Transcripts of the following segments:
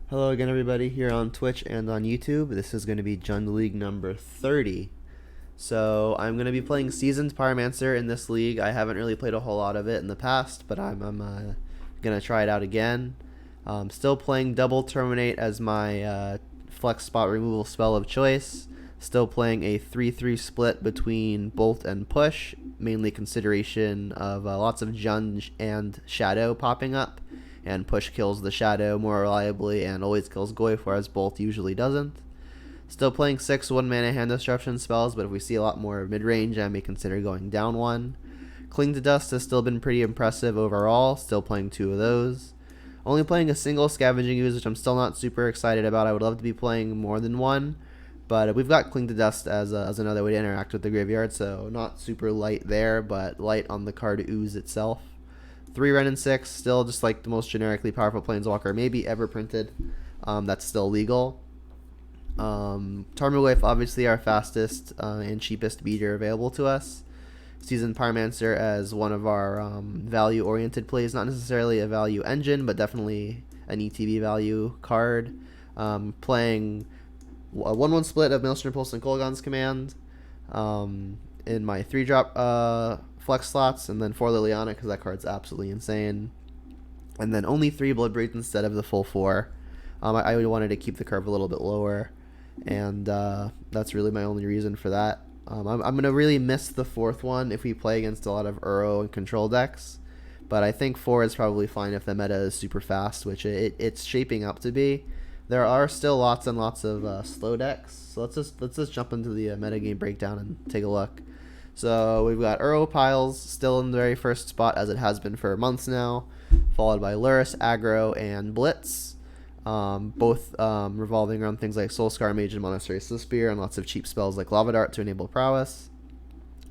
Hello again, everybody, here on Twitch and on YouTube. This is going to be Jund League number 30. So I'm going to be playing Seasoned Pyromancer in this league. I haven't really played a whole lot of it in the past, but I'm going to try it out again. Still playing Double Terminate as my flex spot removal spell of choice. Still playing a 3-3 split between Bolt and Push, mainly consideration of lots of Jund and Shadow popping up. And Push kills the Shadow more reliably and always kills Goyf, whereas Bolt usually doesn't. Still playing 6 1-mana hand disruption spells, but if we see a lot more mid-range, I may consider going down one. Cling to Dust has still been pretty impressive overall, still playing 2 of those. Only playing a single Scavenging Ooze, which I'm still not super excited about. I would love to be playing more than one, but we've got Cling to Dust as another way to interact with the graveyard, so not super light there, but light on the card Ooze itself. 3 Ren and 6, still just like the most generically powerful Planeswalker maybe ever printed. That's still legal. Tarmogoyf, obviously our fastest and cheapest beater available to us. Seasoned Pyromancer as one of our value-oriented plays, not necessarily a value engine, but definitely an ETB value card. Playing a 1-1 split of Maelstrom Pulse and Kolaghan's Command in my 3-drop flex slots, and then 4 Liliana because that card's absolutely insane. And then only 3 Bloodbreath instead of the full 4. I wanted to keep the curve a little bit lower, and that's really my only reason for that. I'm going to really miss the 4th one if we play against a lot of Uro and control decks, but I think 4 is probably fine if the meta is super fast, which it's shaping up to be. There are still lots and lots of slow decks, so let's just jump into the metagame breakdown and take a look. So we've got Uro Piles still in the very first spot, as it has been for months now, followed by Lurrus, Aggro, and Blitz, both revolving around things like Soulscar Mage and Monastery Spear, and lots of cheap spells like Lava Dart to enable prowess.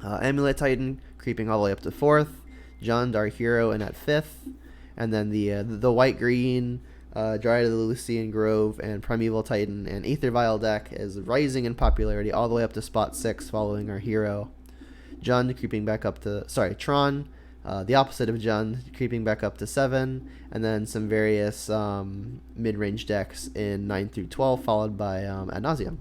Amulet Titan creeping all the way up to 4th, Jund, our hero, in at 5th, and then the white-green Dryad of the Lucian Grove and Primeval Titan and Aether Vial deck is rising in popularity all the way up to spot 6 following our hero. Jund creeping back up to, Tron, the opposite of Jund, creeping back up to 7, and then some various mid-range decks in 9 through 12, followed by Ad Nauseam.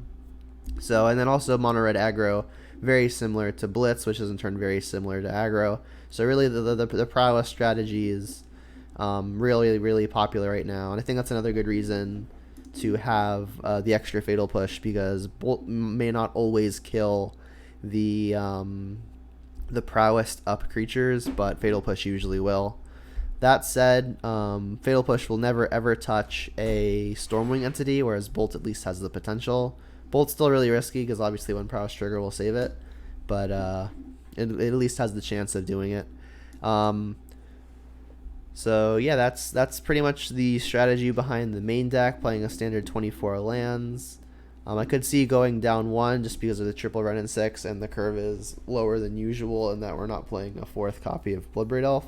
So, and then also Mono Red Aggro, very similar to Blitz, which is in turn very similar to Aggro. So really the prowess strategy is really, really popular right now, and I think that's another good reason to have the extra Fatal Push, because Bolt may not always kill the prowess up creatures, but Fatal Push usually will. That said, Fatal Push will never ever touch a Stormwing entity, whereas Bolt at least has the potential. Bolt's still really risky because obviously one prowess trigger will save it, but it at least has the chance of doing it. So yeah, that's pretty much the strategy behind the main deck, playing a standard 24 lands. I could see going down 1 just because of the triple Ren and 6, and the curve is lower than usual, and that we're not playing a 4th copy of Bloodbraid Elf.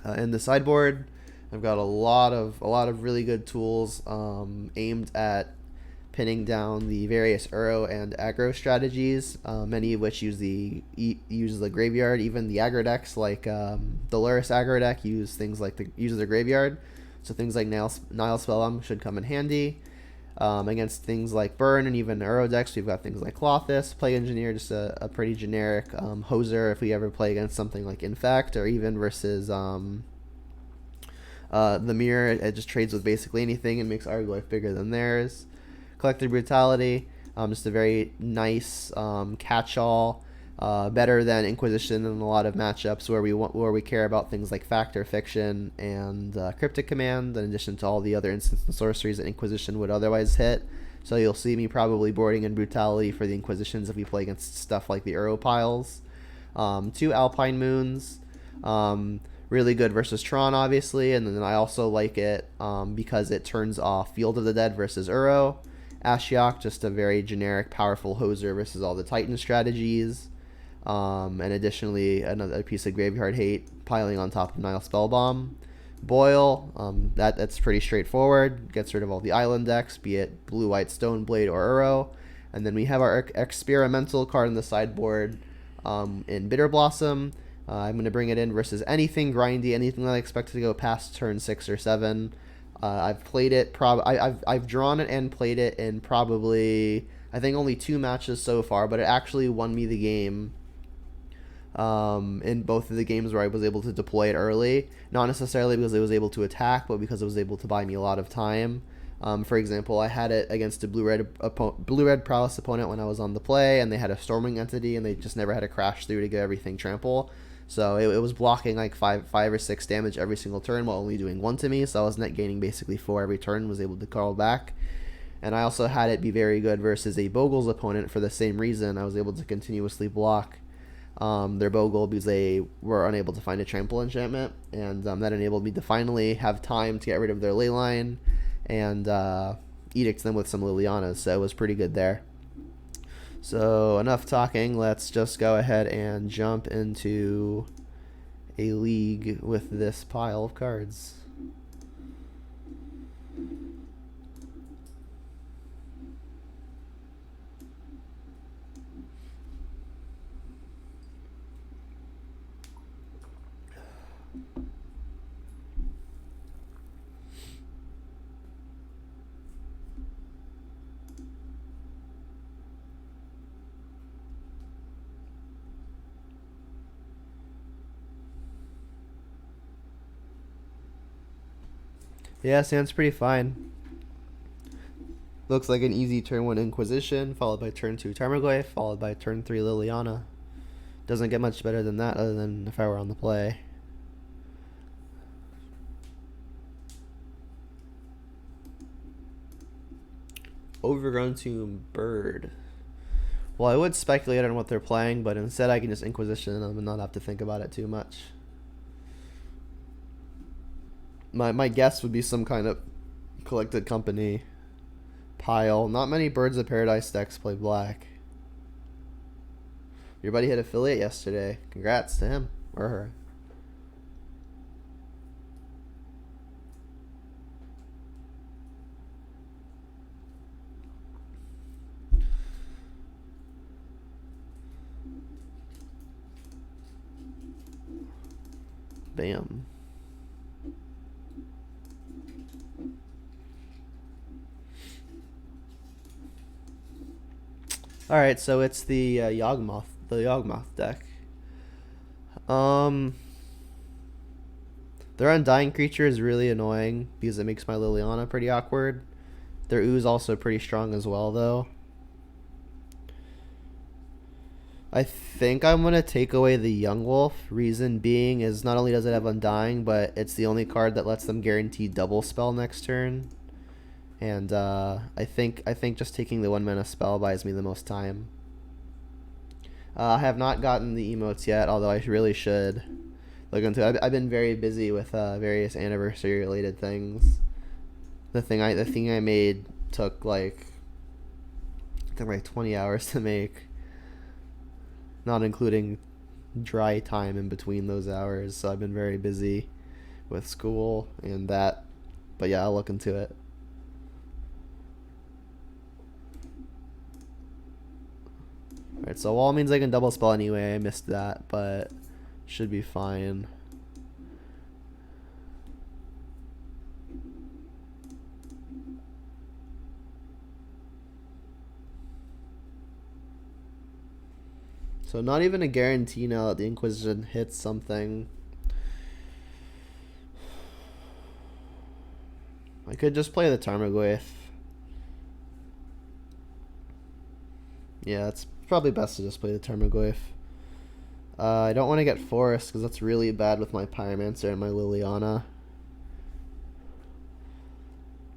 In the sideboard, I've got a lot of really good tools aimed at pinning down the various Uro and aggro strategies, many of which use the graveyard. Even the aggro decks, like the Lurrus aggro deck, uses the graveyard. So things like Nile Spellbomb should come in handy. Against things like Burn and even Uro decks, we've got things like Clothis, Plague Engineer, just a pretty generic hoser if we ever play against something like Infect, or even versus the Mirror. It just trades with basically anything and makes our life bigger than theirs. Collective Brutality, just a very nice catch-all, better than Inquisition in a lot of matchups where we care about things like Fact or Fiction and Cryptic Command, in addition to all the other instants and sorceries that Inquisition would otherwise hit. So you'll see me probably boarding in Brutality for the Inquisitions if we play against stuff like the Uro Piles. 2 Alpine Moons, really good versus Tron, obviously, and then I also like it because it turns off Field of the Dead versus Uro. Ashiok, just a very generic, powerful hoser versus all the Titan strategies. And additionally, another piece of Graveyard Hate piling on top of Nile Spellbomb. Boil, that's pretty straightforward. Gets rid of all the island decks, be it Blue-White Stoneblade or Uro. And then we have our experimental card in the sideboard in Bitterblossom. I'm going to bring it in versus anything grindy, anything that I expect to go past turn 6 or 7. I've played it. I've drawn it and played it in probably I think only 2 matches so far, but it actually won me the game. In both of the games where I was able to deploy it early, not necessarily because it was able to attack, but because it was able to buy me a lot of time. For example, I had it against a blue-red prowess opponent when I was on the play, and they had a storming entity, and they just never had a crash through to get everything trample. So it was blocking like five or six damage every single turn while only doing 1 to me. So I was net gaining basically 4 every turn, was able to call back. And I also had it be very good versus a Bogle's opponent for the same reason. I was able to continuously block their Bogle because they were unable to find a trample enchantment, and that enabled me to finally have time to get rid of their leyline and edict them with some Lilianas, so it was pretty good there. So enough talking, let's just go ahead and jump into a league with this pile of cards. Yeah, sounds pretty fine. Looks like an easy turn 1 Inquisition, followed by turn 2 Tarmogoyf, followed by turn 3 Liliana. Doesn't get much better than that other than if I were on the play. Overgrown Tomb Bird. Well, I would speculate on what they're playing, but instead I can just Inquisition them and not have to think about it too much. My guess would be some kind of Collected Company pile. Not many Birds of Paradise decks play black. Your buddy hit affiliate yesterday. Congrats to him or her. Bam. Alright, so it's the Yawgmoth deck. Their Undying creature is really annoying because it makes my Liliana pretty awkward. Their Ooze also pretty strong as well, though. I think I'm going to take away the Yawgmoth. Reason being is not only does it have Undying, but it's the only card that lets them guarantee double spell next turn. And I think just taking the 1 mana spell buys me the most time. I have not gotten the emotes yet, although I really should look into it. I've been very busy with various anniversary related things. The thing I made took like 20 hours to make, not including dry time in between those hours. So I've been very busy with school and that. But yeah, I'll look into it. Alright, so wall means I can double spell anyway. I missed that, but should be fine. So not even a guarantee now that the Inquisition hits something. I could just play the Tarmogoyf. Yeah, it's probably best to just play the Tarmogoyf. I don't want to get Forest because that's really bad with my Pyromancer and my Liliana.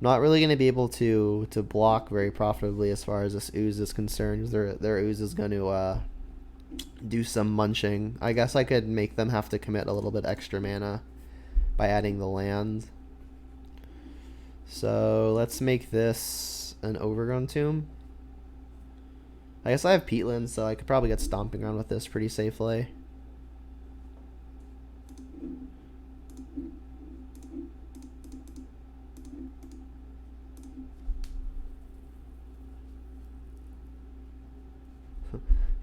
Not really going to be able to block very profitably as far as this Ooze is concerned. Their Ooze is going to do some munching. I guess I could make them have to commit a little bit extra mana by adding the land. So let's make this an Overgrown Tomb. I guess I have Peatland, so I could probably get stomping around with this pretty safely.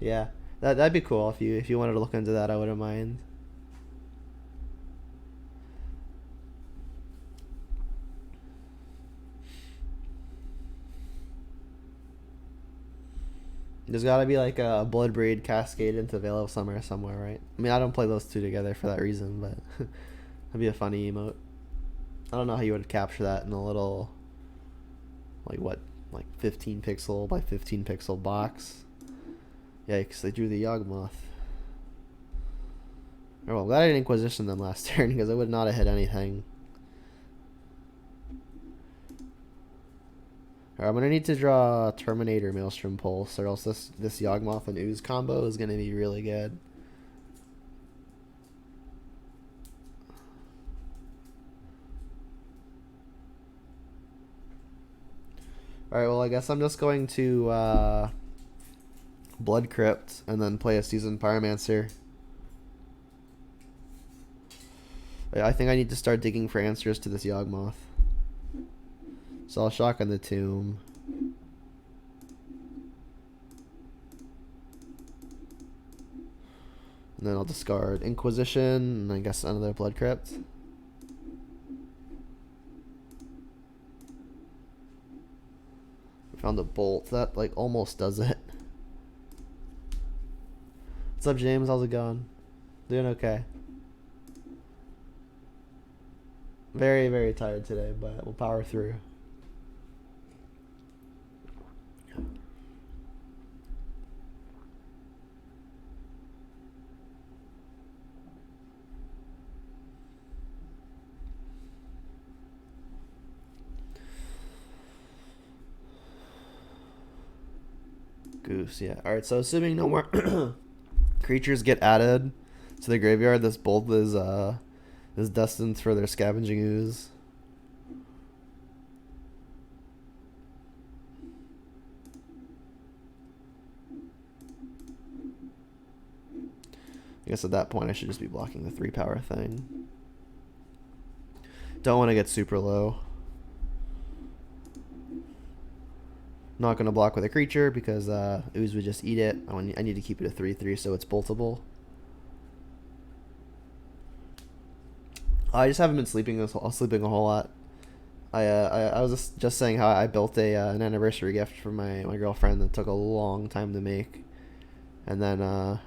Yeah, that'd be cool if you wanted to look into that. I wouldn't mind. There's gotta be like a Bloodbraid Cascade into Veil of Summer somewhere, right? I mean, I don't play those two together for that reason, but that'd be a funny emote. I don't know how you would capture that in a little, like what, like 15 pixel by 15 pixel box. Yikes, they drew the Yawgmoth. Oh, well, I'm glad I didn't Inquisition them last turn because I would not have hit anything. Alright, I'm gonna need to draw Terminator Maelstrom Pulse, or else this Yawgmoth and Ooze combo is gonna be really good. Alright, well I guess I'm just going to Blood Crypt and then play a Seasoned Pyromancer. I think I need to start digging for answers to this Yawgmoth. So I'll shotgun the Tomb. And then I'll discard Inquisition, and I guess another Blood Crypt. We found a Bolt. That, like, almost does it. What's up, James? How's it going? Doing okay. Very, very tired today, but we'll power through. Goose, yeah. Alright, so assuming no more creatures get added to the graveyard, this Bolt is destined for their Scavenging Ooze. I guess at that point I should just be blocking the 3-power thing. Don't want to get super low. Not going to block with a creature because Ooze would just eat it. I need to keep it a 3/3 so it's boltable. I just haven't been sleeping a whole lot. I was just saying how I built an anniversary gift for my girlfriend that took a long time to make. And then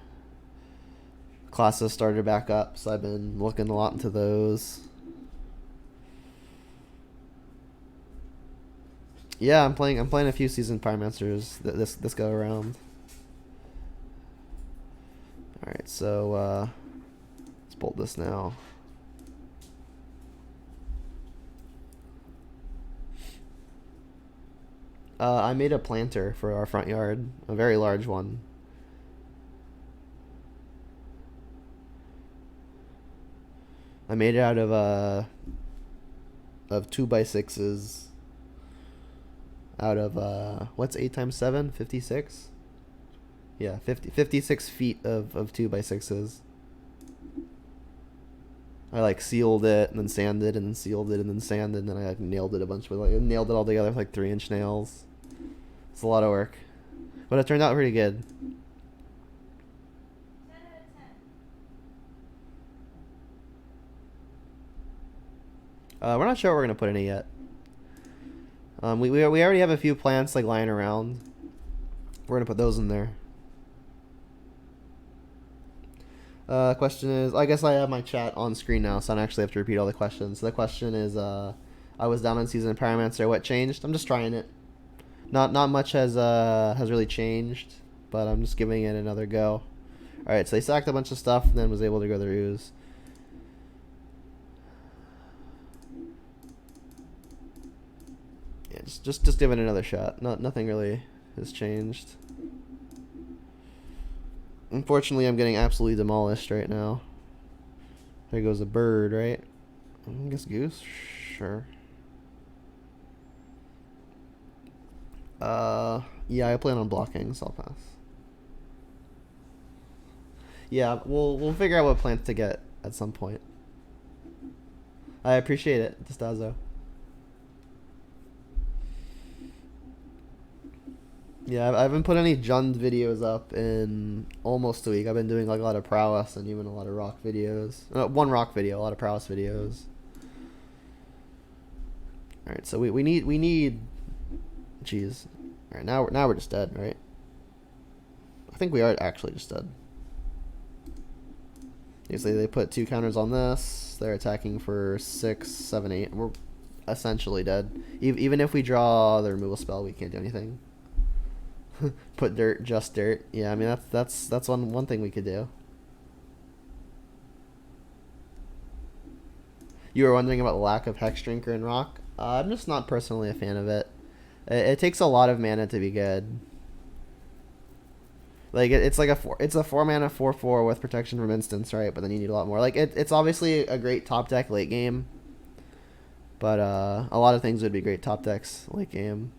classes started back up, so I've been looking a lot into those. Yeah, I'm playing a few Seasoned Pyromancers this go around. Alright, so let's bolt this now. I made a planter for our front yard, a very large one. I made it out of 2x6s. Out of what's 8 times 7? 56. Yeah, 56 feet of 2x6s. I like sealed it and then sanded and then sealed it and then sanded and then I like nailed it a bunch with nailed it all together with like 3-inch nails. It's a lot of work, but it turned out pretty good. 10 out of 10. We're not sure what we're gonna put in it yet. We already have a few plants like lying around. We're gonna put those in there. Question is, I guess I have my chat on screen now, so I don't actually have to repeat all the questions. So the question is, I was down on Seasoned Pyromancer. What changed? I'm just trying it. Not much has really changed, but I'm just giving it another go. All right, so they sacked a bunch of stuff, and then was able to go their Ooze. Yeah, just give it another shot. Nothing really has changed. Unfortunately, I'm getting absolutely demolished right now. There goes a bird, right? I guess goose? Sure. Yeah, I plan on blocking, so I'll pass. Yeah, we'll figure out what plants to get at some point. I appreciate it, Distazo. Yeah, I haven't put any Jund videos up in almost a week. I've been doing like a lot of prowess and even a lot of rock videos. One rock video, a lot of prowess videos. All right, so we need. Jeez. All right, now we're just dead, right? I think we are actually just dead. Usually they put 2 counters on this. They're attacking for 6, 7, 8. We're essentially dead. Even if we draw the removal spell, we can't do anything. Put dirt, just dirt. Yeah, I mean that's one thing we could do. You were wondering about the lack of Hex Drinker in Rock. I'm just not personally a fan of it. It takes a lot of mana to be good. Like it's like it's a 4 mana 4/4 with protection from instants, right? But then you need a lot more. Like it's obviously a great top deck late game, but a lot of things would be great top decks late game.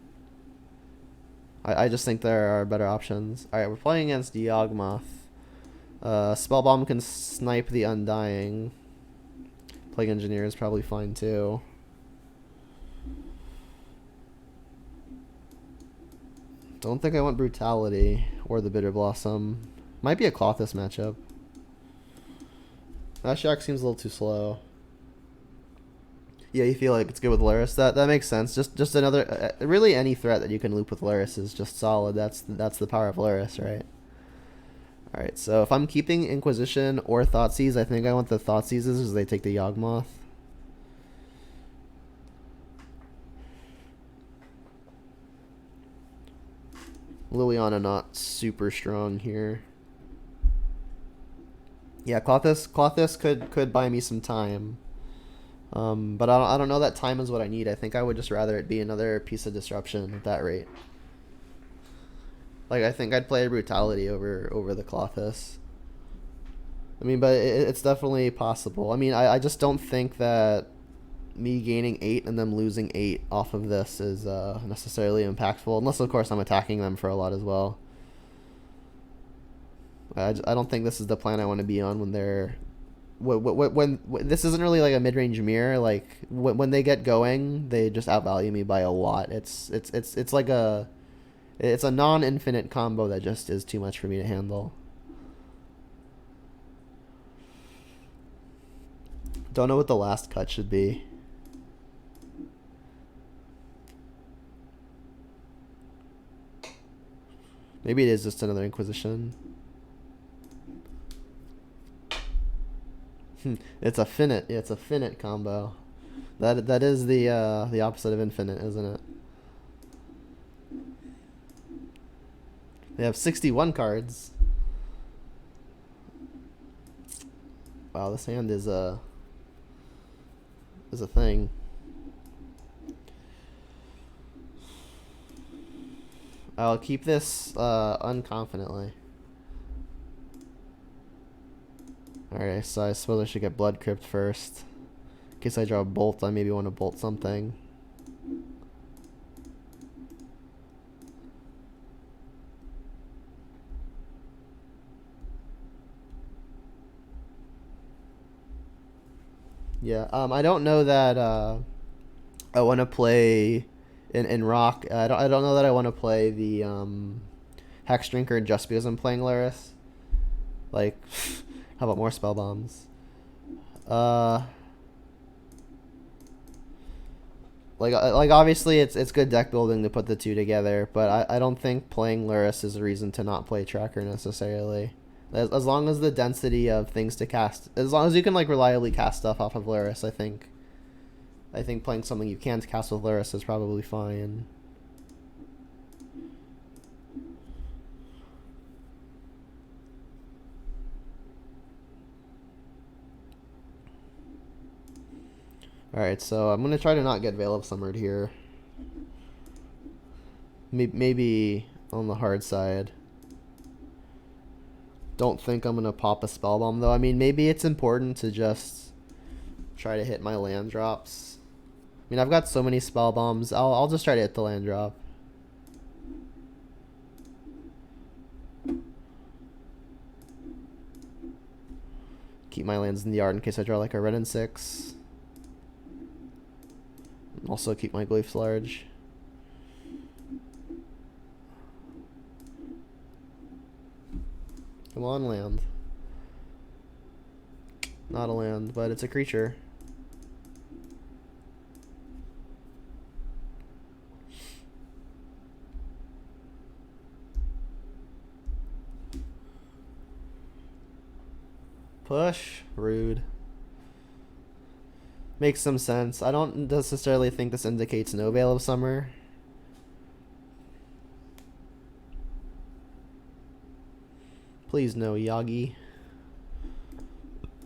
I just think there are better options. All right, we're playing against Yawgmoth. Spellbomb can snipe the Undying. Plague Engineer is probably fine too. Don't think I want Brutality or the Bitterblossom. Might be a Clothis matchup. Ashok seems a little too slow. Yeah, you feel like it's good with Luris. That makes sense. Just another really any threat that you can loop with Luris is just solid. That's the power of Luris, right? All right. So if I'm keeping Inquisition or Thoughtseize, I think I want the Thoughtseizes because they take the Yawgmoth. Liliana not super strong here. Yeah, Clothis could buy me some time. But I don't know that time is what I need. I think I would just rather it be another piece of disruption at that rate. Like I think I'd play Brutality over the Clothis. I mean, but it's definitely possible. I mean, I just don't think that me gaining 8 and them losing 8 off of this is necessarily impactful, unless of course I'm attacking them for a lot as well. I don't think this is the plan I want to be on when they're when this isn't really like a mid-range mirror. Like when they get going, they just outvalue me by a lot. It's like it's a non-infinite combo that just is too much for me to handle. Don't know what the last cut should be. Maybe it is just another Inquisition. It's a finite. Yeah, it's a finite combo. That is the opposite of infinite, isn't it? They have 61 cards. Wow, this hand is a thing. I'll keep this unconfidently. Alright, so I suppose I should get Blood Crypt first. In case I draw a bolt, I maybe want to bolt something. Yeah, I don't know that I want to play in Rock. I don't know that I want to play the Hex Drinker just because I'm playing Luris. Like, how about more spell bombs? Like obviously it's good deck building to put the two together, but I don't think playing Luris is a reason to not play Tracker necessarily. As long as the density of things to cast, as long as you can like reliably cast stuff off of Luris, I think playing something you can't cast with Luris is probably fine. Alright, so I'm going to try to not get Veil of Summered here. Maybe on the hard side. Don't think I'm going to pop a Spellbomb, though. I mean, maybe it's important to just try to hit my land drops. I mean, I've got so many Spellbombs. I'll just try to hit the land drop. Keep my lands in the yard in case I draw like a red and 6. Also keep my glyphs large. Come on, land. Not a land, but it's a creature. Push. Rude. Makes some sense. I don't necessarily think this indicates no Veil of Summer. Please no, Yagi.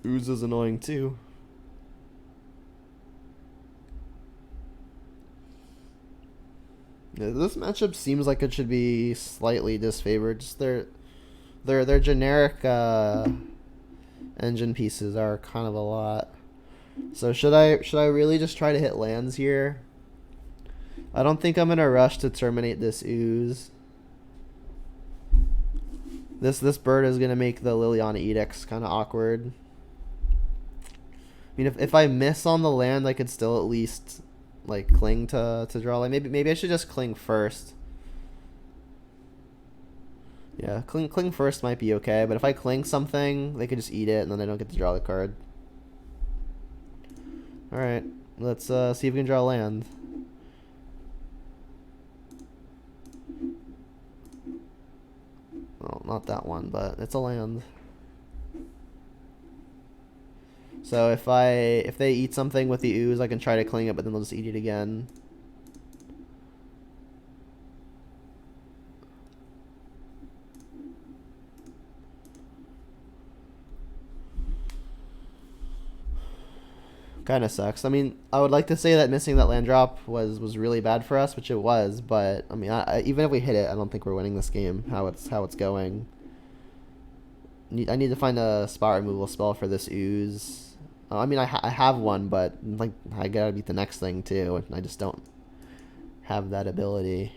Ooze is annoying too. Yeah, this matchup seems like it should be slightly disfavored. Just their generic engine pieces are kind of a lot. So should I really just try to hit lands here? I don't think I'm gonna rush to terminate this ooze. This bird is gonna make the Liliana Edicts kind of awkward. I mean, if I miss on the land, I could still at least like cling to draw. Like maybe I should just cling first. Yeah, cling first might be okay, but if I cling something, they could just eat it, and then I don't get to draw the card. All right, let's see if we can draw land. Well, not that one, but it's a land. So if they eat something with the ooze, I can try to cling it, but then they'll just eat it again. Kind of sucks. I mean, I would like to say that missing that land drop was really bad for us, which it was. But I mean, even if we hit it, I don't think we're winning this game. How it's going. I need to find a spot removal spell for this ooze. I mean, I have one, but like I gotta beat the next thing too, and I just don't have that ability.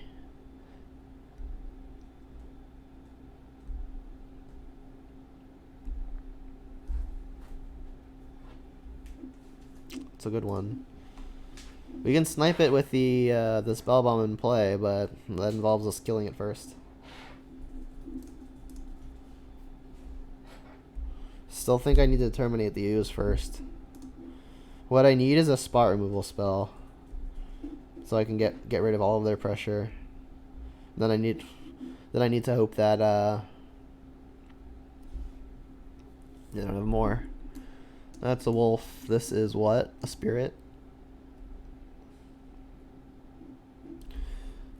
It's a good one. We can snipe it with the spell bomb in play, but that involves us killing it first. Still think I need to terminate the ooze first. What I need is a spot removal spell, so I can get rid of all of their pressure. Then I need to hope that they don't have more. That's a wolf. This is what? A spirit?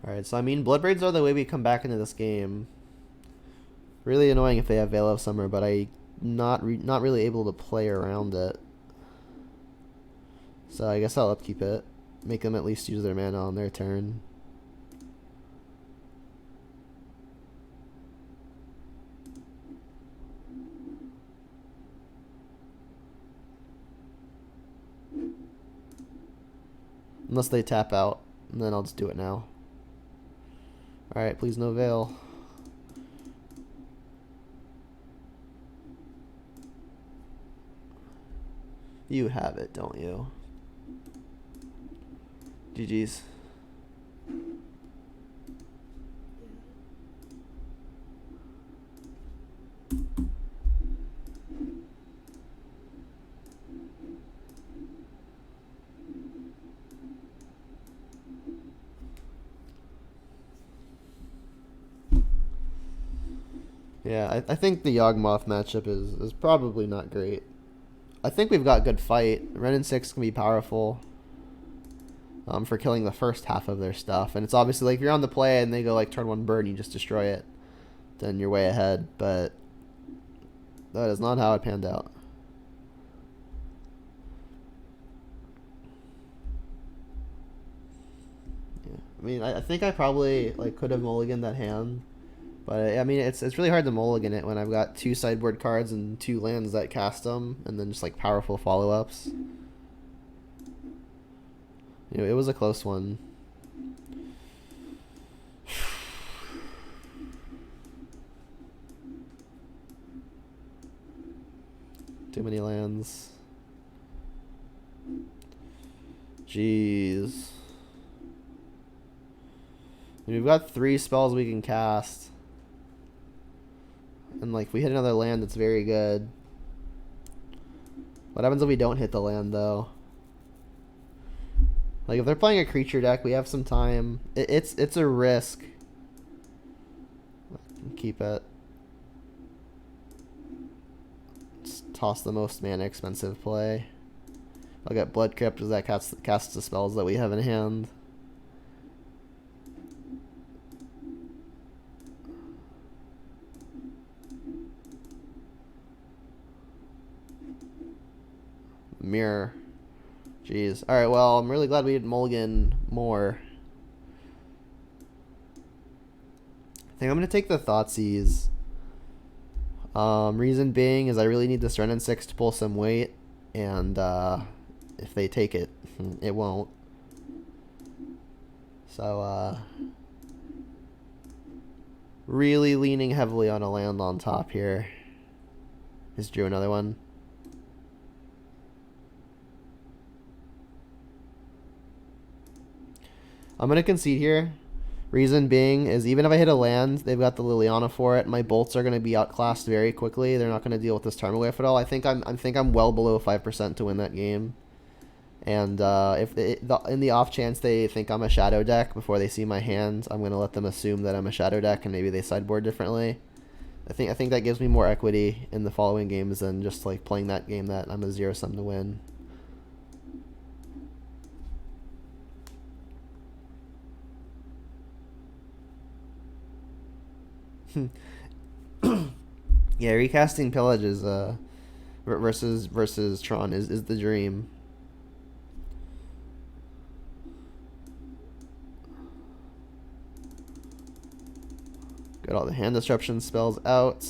Alright, so I mean, Bloodbraids are the way we come back into this game. Really annoying if they have Veil of Summer, but I'm not really able to play around it. So I guess I'll upkeep it. Make them at least use their mana on their turn. Unless they tap out, and then I'll just do it now. Alright, please no Veil. You have it, don't you? GG's. Yeah, I think the Yawgmoth matchup is probably not great. I think we've got good fight. Ren and 6 can be powerful for killing the first half of their stuff. And it's obviously like if you're on the play and they go like turn 1 bird and you just destroy it, then you're way ahead. But that is not how it panned out. Yeah. I mean, I think I probably like could have mulliganed that hand. But I mean, it's really hard to mulligan it when I've got 2 sideboard cards and 2 lands that cast them, and then just like powerful follow-ups. You know, it was a close one. Too many lands. Jeez. We've got 3 spells we can cast. And like if we hit another land, it's very good. What happens if we don't hit the land though? Like if they're playing a creature deck, we have some time. It's a risk. Keep it. toss the most mana expensive play. I'll get Blood Crypt because that casts the spells that we have in hand. Mirror. Jeez. Alright, well, I'm really glad we didn't mulligan more. I think I'm going to take the Thoughtseize. Reason being is I really need this Renin 6 to pull some weight, and if they take it, it won't. So, really leaning heavily on a land on top here. Just drew another one. I'm going to concede here. Reason being is even if I hit a land, they've got the Liliana for it. My bolts are going to be outclassed very quickly. They're not going to deal with this Tarmogoyf at all. I think I'm well below 5% to win that game. And in the off chance they think I'm a shadow deck before they see my hand, I'm going to let them assume that I'm a shadow deck and maybe they sideboard differently. I think that gives me more equity in the following games than just like playing that game that I'm a 0-sum to win. Yeah, recasting Pillage is versus Tron is the dream. Got all the hand disruption spells out.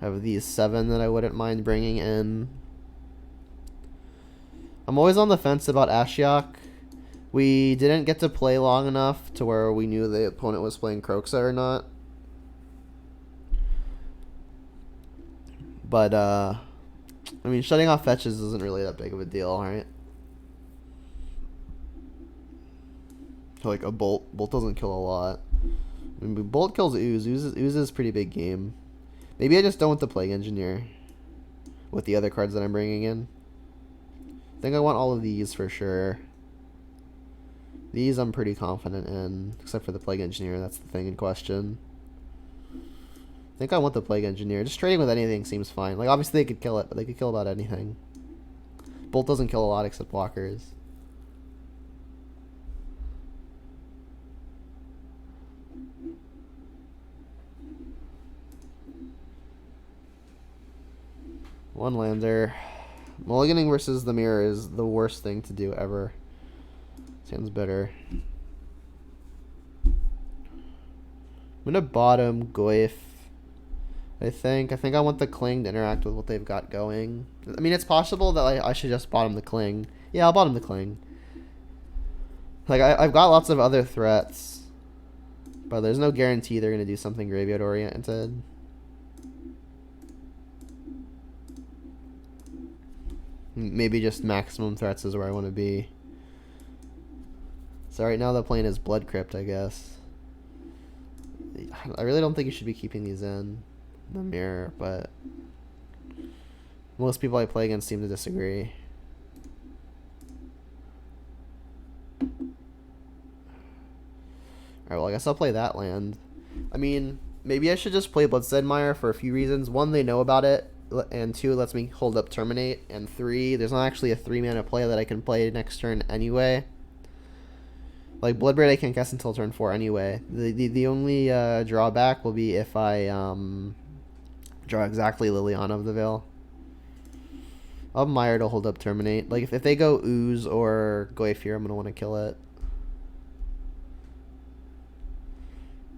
Have these 7 that I wouldn't mind bringing in. I'm always on the fence about Ashiok. We didn't get to play long enough to where we knew the opponent was playing Kroxa or not. But, I mean, shutting off fetches isn't really that big of a deal, right? Like, a Bolt. Bolt doesn't kill a lot. I mean, Bolt kills Ooze. Ooze is a pretty big game. Maybe I just don't want the Plague Engineer with the other cards that I'm bringing in. I think I want all of these for sure. These I'm pretty confident in, except for the Plague Engineer. That's the thing in question. I think I want the Plague Engineer. Just trading with anything seems fine. Like, obviously they could kill it, but they could kill about anything. Bolt doesn't kill a lot except blockers. One lander. Mulliganing versus the mirror is the worst thing to do ever. Sounds better. I'm gonna bottom Goyf. I think I want the Cling to interact with what they've got going. I mean, it's possible that I should just bottom the Cling. Yeah, I'll bottom the Cling. Like, I've got lots of other threats, but there's no guarantee they're gonna do something graveyard oriented. Maybe just maximum threats is where I want to be. So right now the plane is Blood Crypt, I guess. I really don't think you should be keeping these in the mirror, but most people I play against seem to disagree. Alright, well, I guess I'll play that land. I mean, maybe I should just play Bloodsedmire for a few reasons. One, they know about it, and 2, lets me hold up Terminate, and 3, there's not actually a 3-mana play that I can play next turn anyway. Like, Bloodbraid I can't cast until turn 4 anyway. The only drawback will be if I draw exactly Liliana of the Veil. I'll have Mire to hold up Terminate. Like, if they go Ooze or Goyfir, I'm going to want to kill it.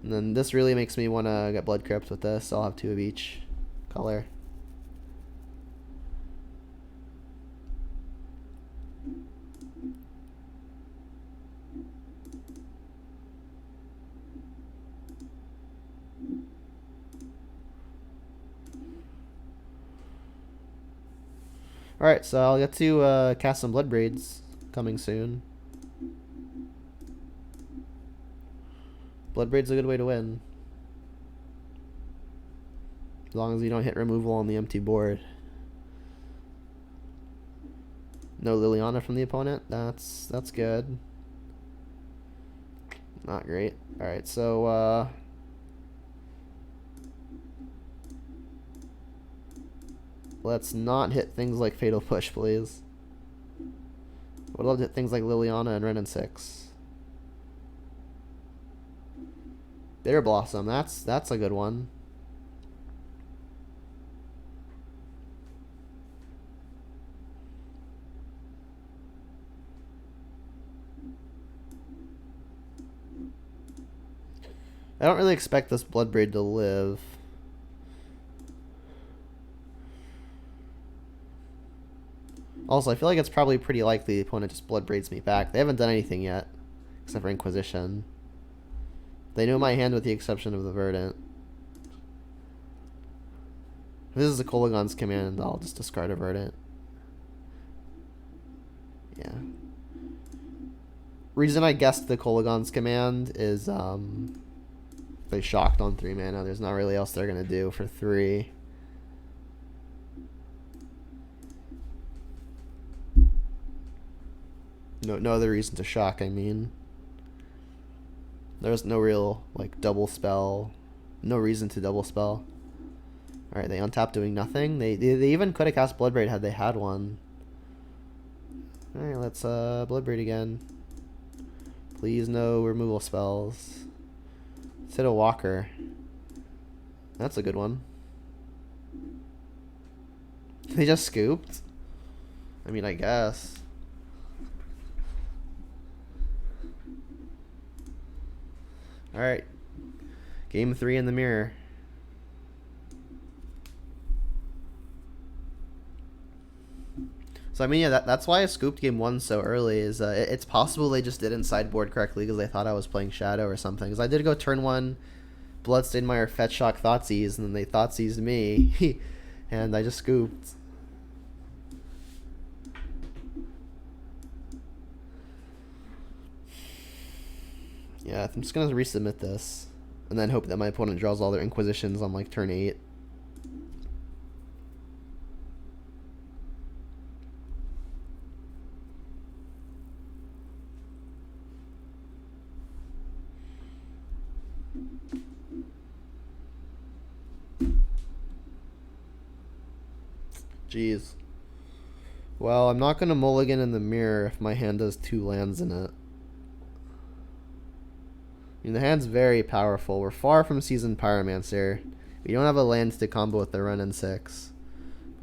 And then this really makes me want to get Blood Crypt with this. I'll have 2 of each color. Alright, so I'll get to cast some Bloodbraids coming soon. Bloodbraid's a good way to win. As long as you don't hit removal on the empty board. No Liliana from the opponent. That's good. Not great. Alright, so let's not hit things like Fatal Push, please. Would love to hit things like Liliana and Ren and 6. Bitterblossom, that's a good one. I don't really expect this Bloodbraid to live. Also, I feel like it's probably pretty likely the opponent just Bloodbraids me back. They haven't done anything yet, except for Inquisition. They know my hand with the exception of the Verdant. If this is a Kolagon's command, I'll just discard a Verdant. Yeah. Reason I guessed the Kolagon's command is they shocked on 3 mana. There's not really else they're gonna do for 3. No other reason to shock, I mean. There's no real, like, double spell. No reason to double spell. Alright, they untap doing nothing. They even could have cast Bloodbraid had they had one. Alright, let's Bloodbraid again. Please no removal spells. Let's hit a Walker. That's a good one. They just scooped? I mean, I guess. Alright. Game 3 in the mirror. So, I mean, yeah, that's why I scooped game 1 so early. Is it's possible they just didn't sideboard correctly because they thought I was playing Shadow or something. Because I did go turn 1, Bloodstainmire, Fetch Shock, Thoughtseize, and then they Thoughtseized me. And I just scooped. Yeah, I'm just going to resubmit this. And then hope that my opponent draws all their Inquisitions on, like, turn 8. Jeez. Well, I'm not going to mulligan in the mirror if my hand does 2 lands in it. I mean, the hand's very powerful. We're far from Seasoned Pyromancer. We don't have a land to combo with the Ren and 6.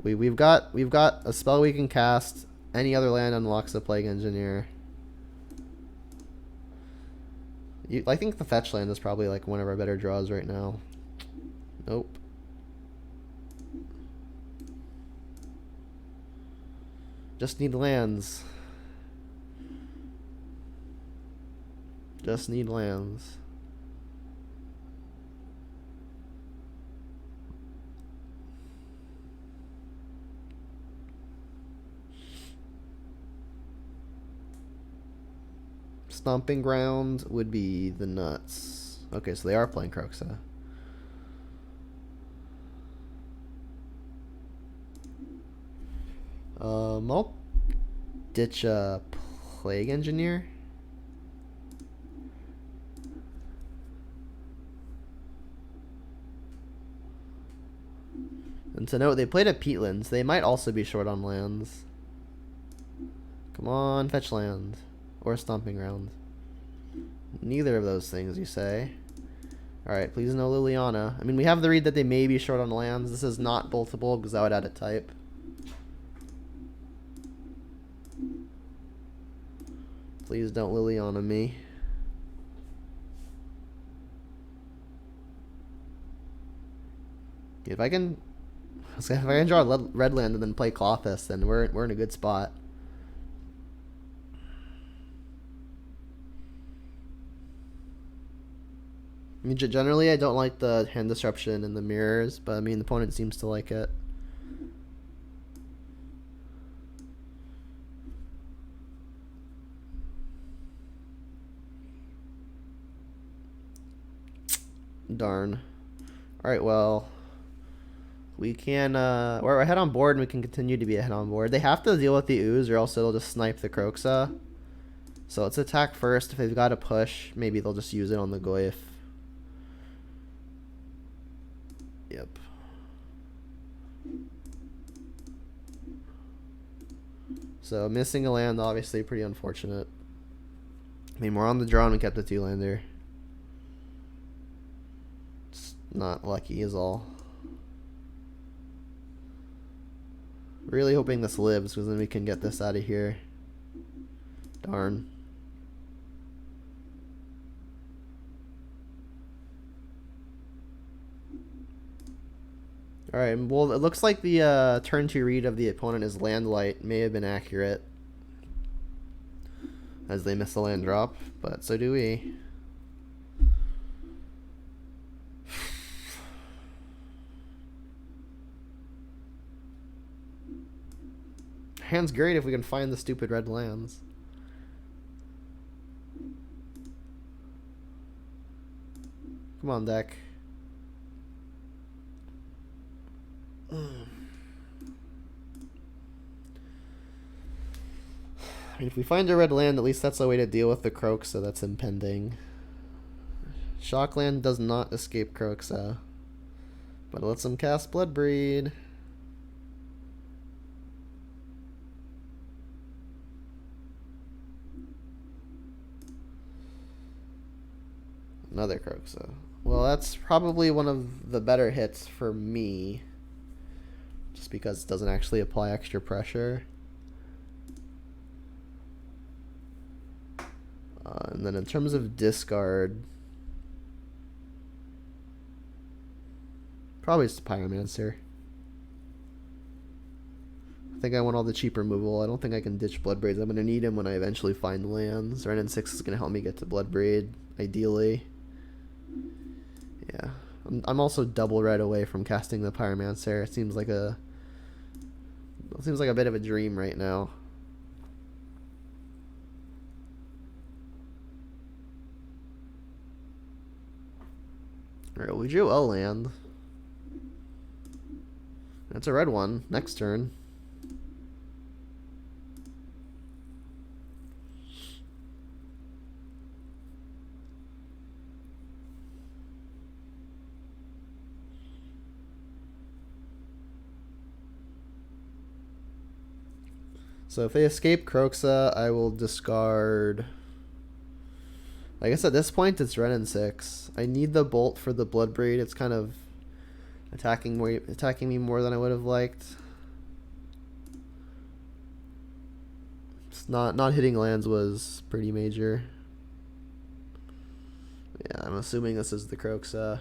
We've got a spell we can cast. Any other land unlocks the Plague Engineer. I think the fetch land is probably like one of our better draws right now. Nope. Just need lands. Just need lands. Stomping Ground would be the nuts. Okay, so they are playing Kroxa. I'll ditch a Plague Engineer. And to note, they played a Peatlands. They might also be short on lands. Come on, fetch land. Or Stomping Ground. Neither of those things, you say. Alright, please no Liliana. I mean, we have the read that they may be short on lands. This is not boltable because that would add a type. Please don't Liliana me. If I can draw a red land and then play Clothis, then we're in a good spot. I mean, generally I don't like the hand disruption in the mirrors, but I mean the opponent seems to like it. Darn. Alright, well, we can, we're ahead on board and we can continue to be ahead on board. They have to deal with the ooze or else it'll just snipe the Kroxa. So let's attack first. If they've got a push, maybe they'll just use it on the Goyf. Yep. So missing a land, obviously pretty unfortunate. I mean, we're on the draw and we kept the 2-lander. It's not lucky is all. Really hoping this lives, because then we can get this out of here. Darn. Alright, well, it looks like the turn 2 read of the opponent is Landlight may have been accurate, as they miss the land drop, but so do we. Hand's great if we can find the stupid red lands. Come on, deck. I mean, if we find a red land, at least that's a way to deal with the Croxa that's impending. Shockland does not escape Croxa, but it lets him cast Bloodbreed. Another Croxa. Well, that's probably one of the better hits for me, just because it doesn't actually apply extra pressure. And then in terms of discard, probably just Pyromancer. I think I want all the cheap removal. I don't think I can ditch Bloodbraids. I'm going to need him when I eventually find lands. Renin 6 is going to help me get to Bloodbraid, ideally. Yeah. I'm also double red away from casting the Pyromancer. It seems like a bit of a dream right now. Alright, we drew a land. That's a red one. Next turn. So if they escape Croxa, I will discard. I guess at this point it's Renin 6. I need the Bolt for the Bloodbraid. It's kind of attacking me more than I would have liked. It's not hitting lands was pretty major. Yeah, I'm assuming this is the Croxa.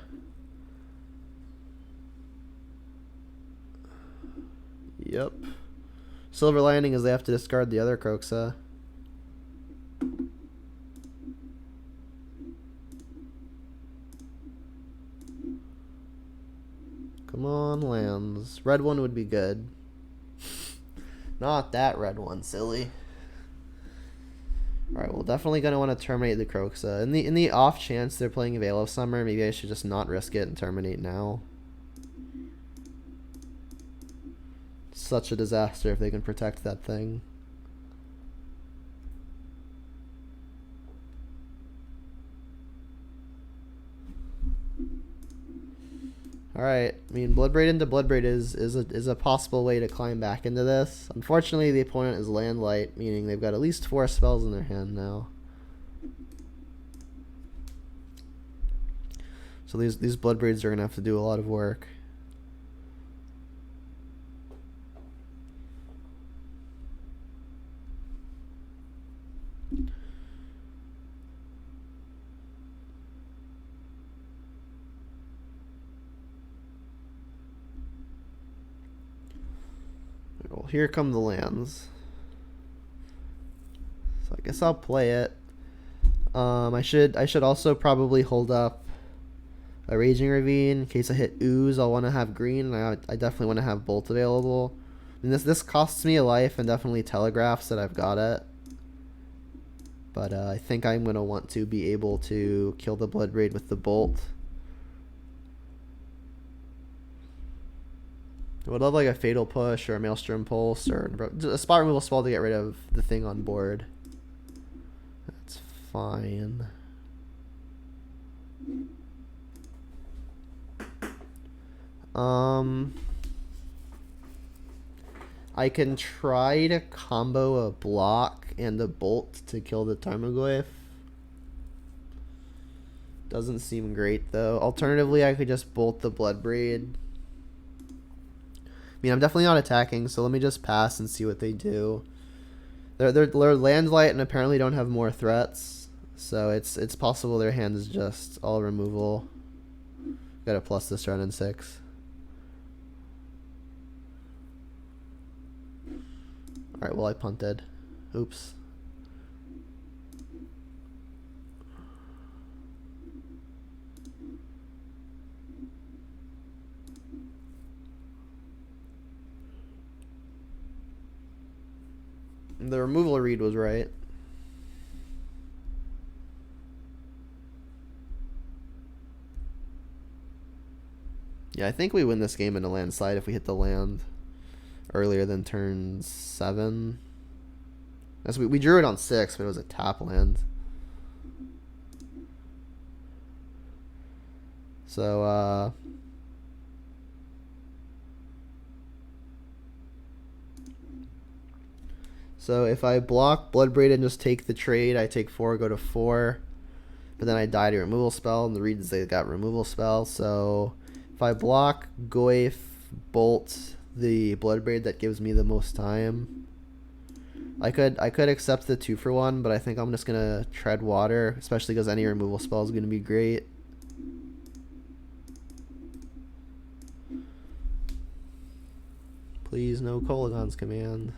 Yep. Silver lining is they have to discard the other Croxa. Come on, lands. Red one would be good. Not that red one, silly. Alright, we're definitely going to want to terminate the Croxa. In the off chance they're playing Veil of Summer, maybe I should just not risk it and terminate now. Such a disaster if they can protect that thing. Alright, I mean, Bloodbraid into Bloodbraid is a possible way to climb back into this. Unfortunately, the opponent is Landlight, meaning they've got at least 4 spells in their hand now. So these Bloodbraids are going to have to do a lot of work. Well, here come the lands. So I guess I'll play it. I should also probably hold up a Raging Ravine in case I hit Ooze. I'll want to have green, and I definitely want to have Bolt available. And this costs me a life and definitely telegraphs that I've got it. But I think I'm going to want to be able to kill the Bloodbraid with the Bolt. I would love like a Fatal Push or a Maelstrom Pulse or a spot removal spell to get rid of the thing on board. That's fine. I can try to combo a block and a bolt to kill the Tarmogoyf. Doesn't seem great though. Alternatively, I could just bolt the Bloodbraid. I mean, I'm definitely not attacking, so let me just pass and see what they do. They're landlight and apparently don't have more threats, so it's possible their hand is just all removal. Got to plus this turn in 6. Alright, well I punted. Oops. The removal read was right. Yeah, I think we win this game in a landslide if we hit the land earlier than turn 7. As we drew it on 6, but it was a tap land. So, so if I block Bloodbraid and just take the trade, I take 4, go to 4. But then I die to removal spell, and the reads they got removal spell. So if I block Goyf, bolt the Bloodbraid, that gives me the most time. I could accept the 2-for-1, but I think I'm just gonna tread water, especially because any removal spell is gonna be great. Please, no Kolaghan's Command.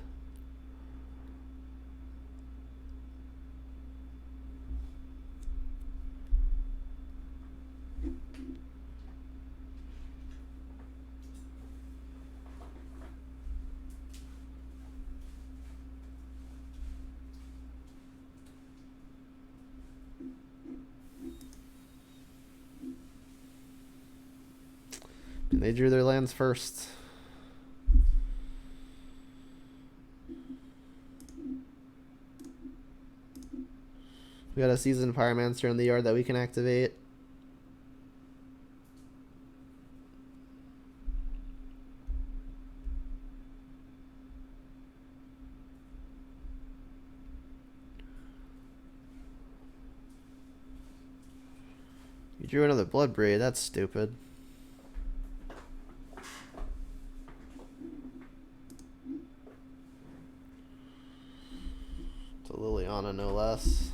They drew their lands first. We got a seasoned Pyromancer in the yard that we can activate. You drew another Bloodbraid, that's stupid. To Liliana, no less.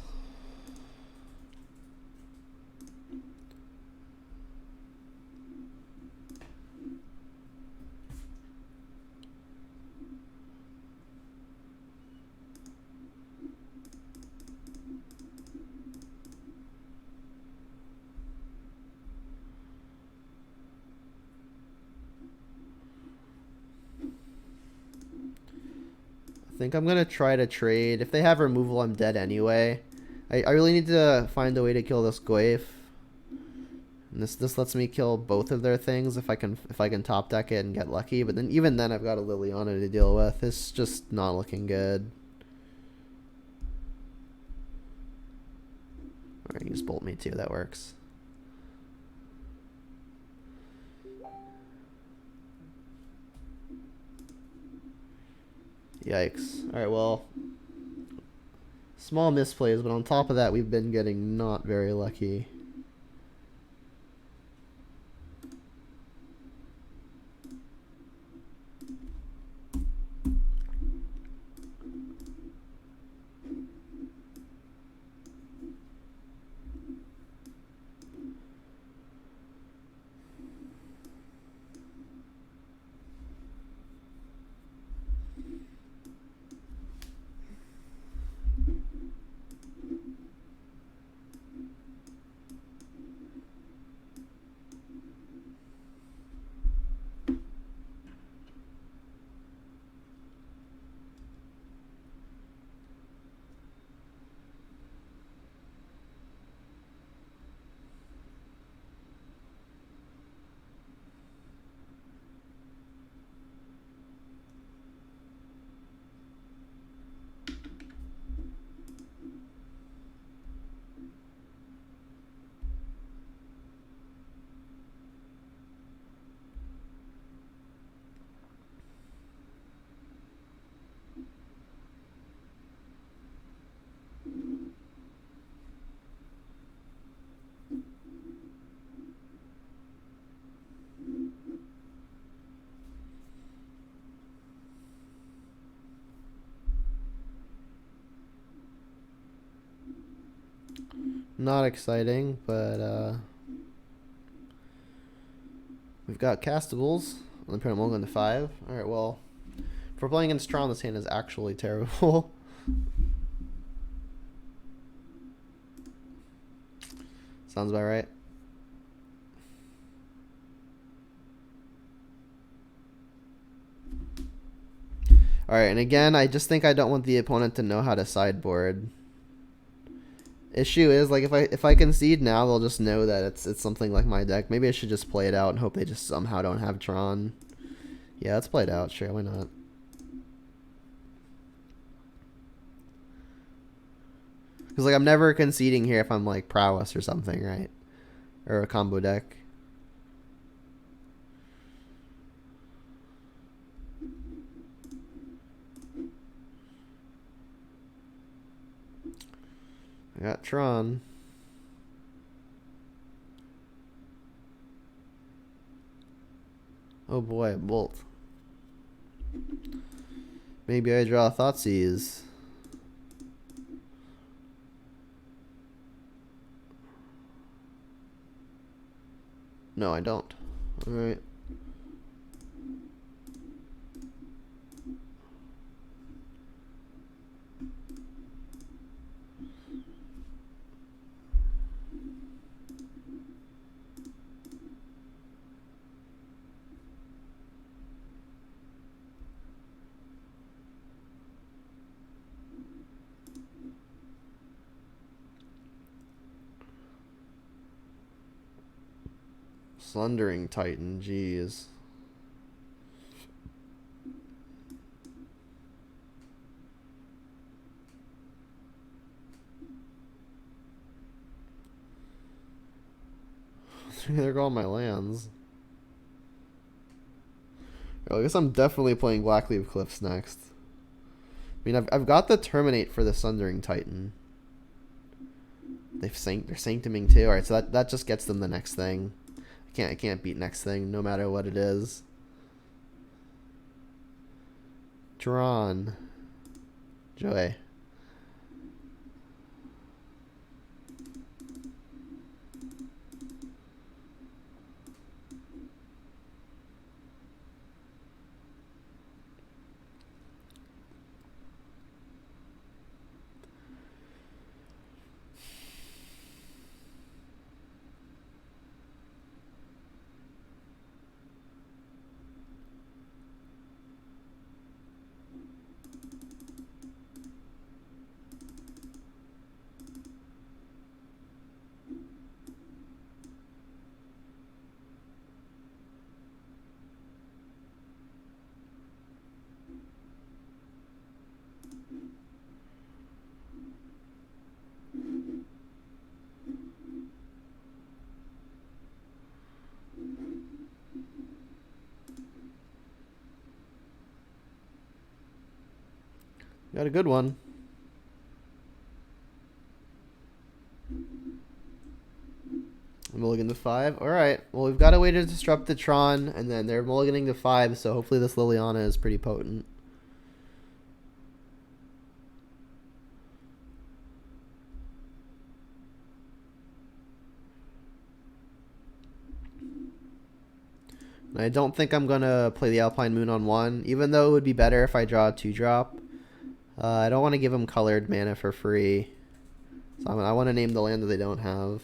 I think I'm gonna try to trade. If they have removal, I'm dead anyway. I really need to find a way to kill this Goyf. And this lets me kill both of their things if I can top deck it and get lucky. But then even then I've got a Liliana to deal with. It's just not looking good. Alright, you just bolt me too, that works. Yikes. Alright, well, small misplays, but on top of that, we've been getting not very lucky. Not exciting, but we've got castables. I'm gonna put them all into 5. Alright, well, if we're playing against Tron, this hand is actually terrible. Sounds about right. Alright, and again, I just think I don't want the opponent to know how to sideboard. Issue is, like, if I concede now, they'll just know that it's something like my deck. Maybe I should just play it out and hope they just somehow don't have Tron. Yeah, let's play it out. Sure, why not? Because, like, I'm never conceding here if I'm, like, prowess or something, right? Or a combo deck. I got Tron. Oh boy, Bolt. Maybe I draw Thoughtseize. No, I don't. Alright. Slundering Titan, jeez. There go all my lands. I guess I'm definitely playing Blackleaf Cliffs next. I mean, I've got the Terminate for the Sundering Titan. They're Sanctuming too. Alright, so that just gets them the next thing. I can't beat next thing, no matter what it is. Tron. Joy. Got a good one. Mulligan to 5. Alright. Well, we've got a way to disrupt the Tron, and then they're mulliganing to 5, so hopefully this Liliana is pretty potent. And I don't think I'm going to play the Alpine Moon on 1, even though it would be better if I draw a 2-drop. I don't want to give them colored mana for free. So I want to name the land that they don't have.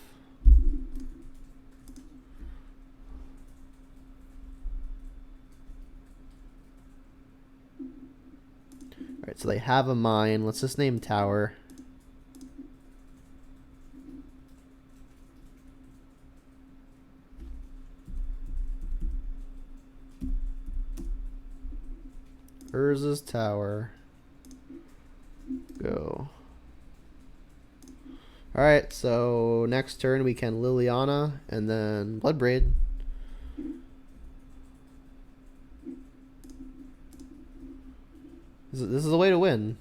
Alright, so they have a mine. Let's just name Tower. Urza's Tower. Go. Alright, so next turn we can Liliana and then Bloodbraid. This is a way to win.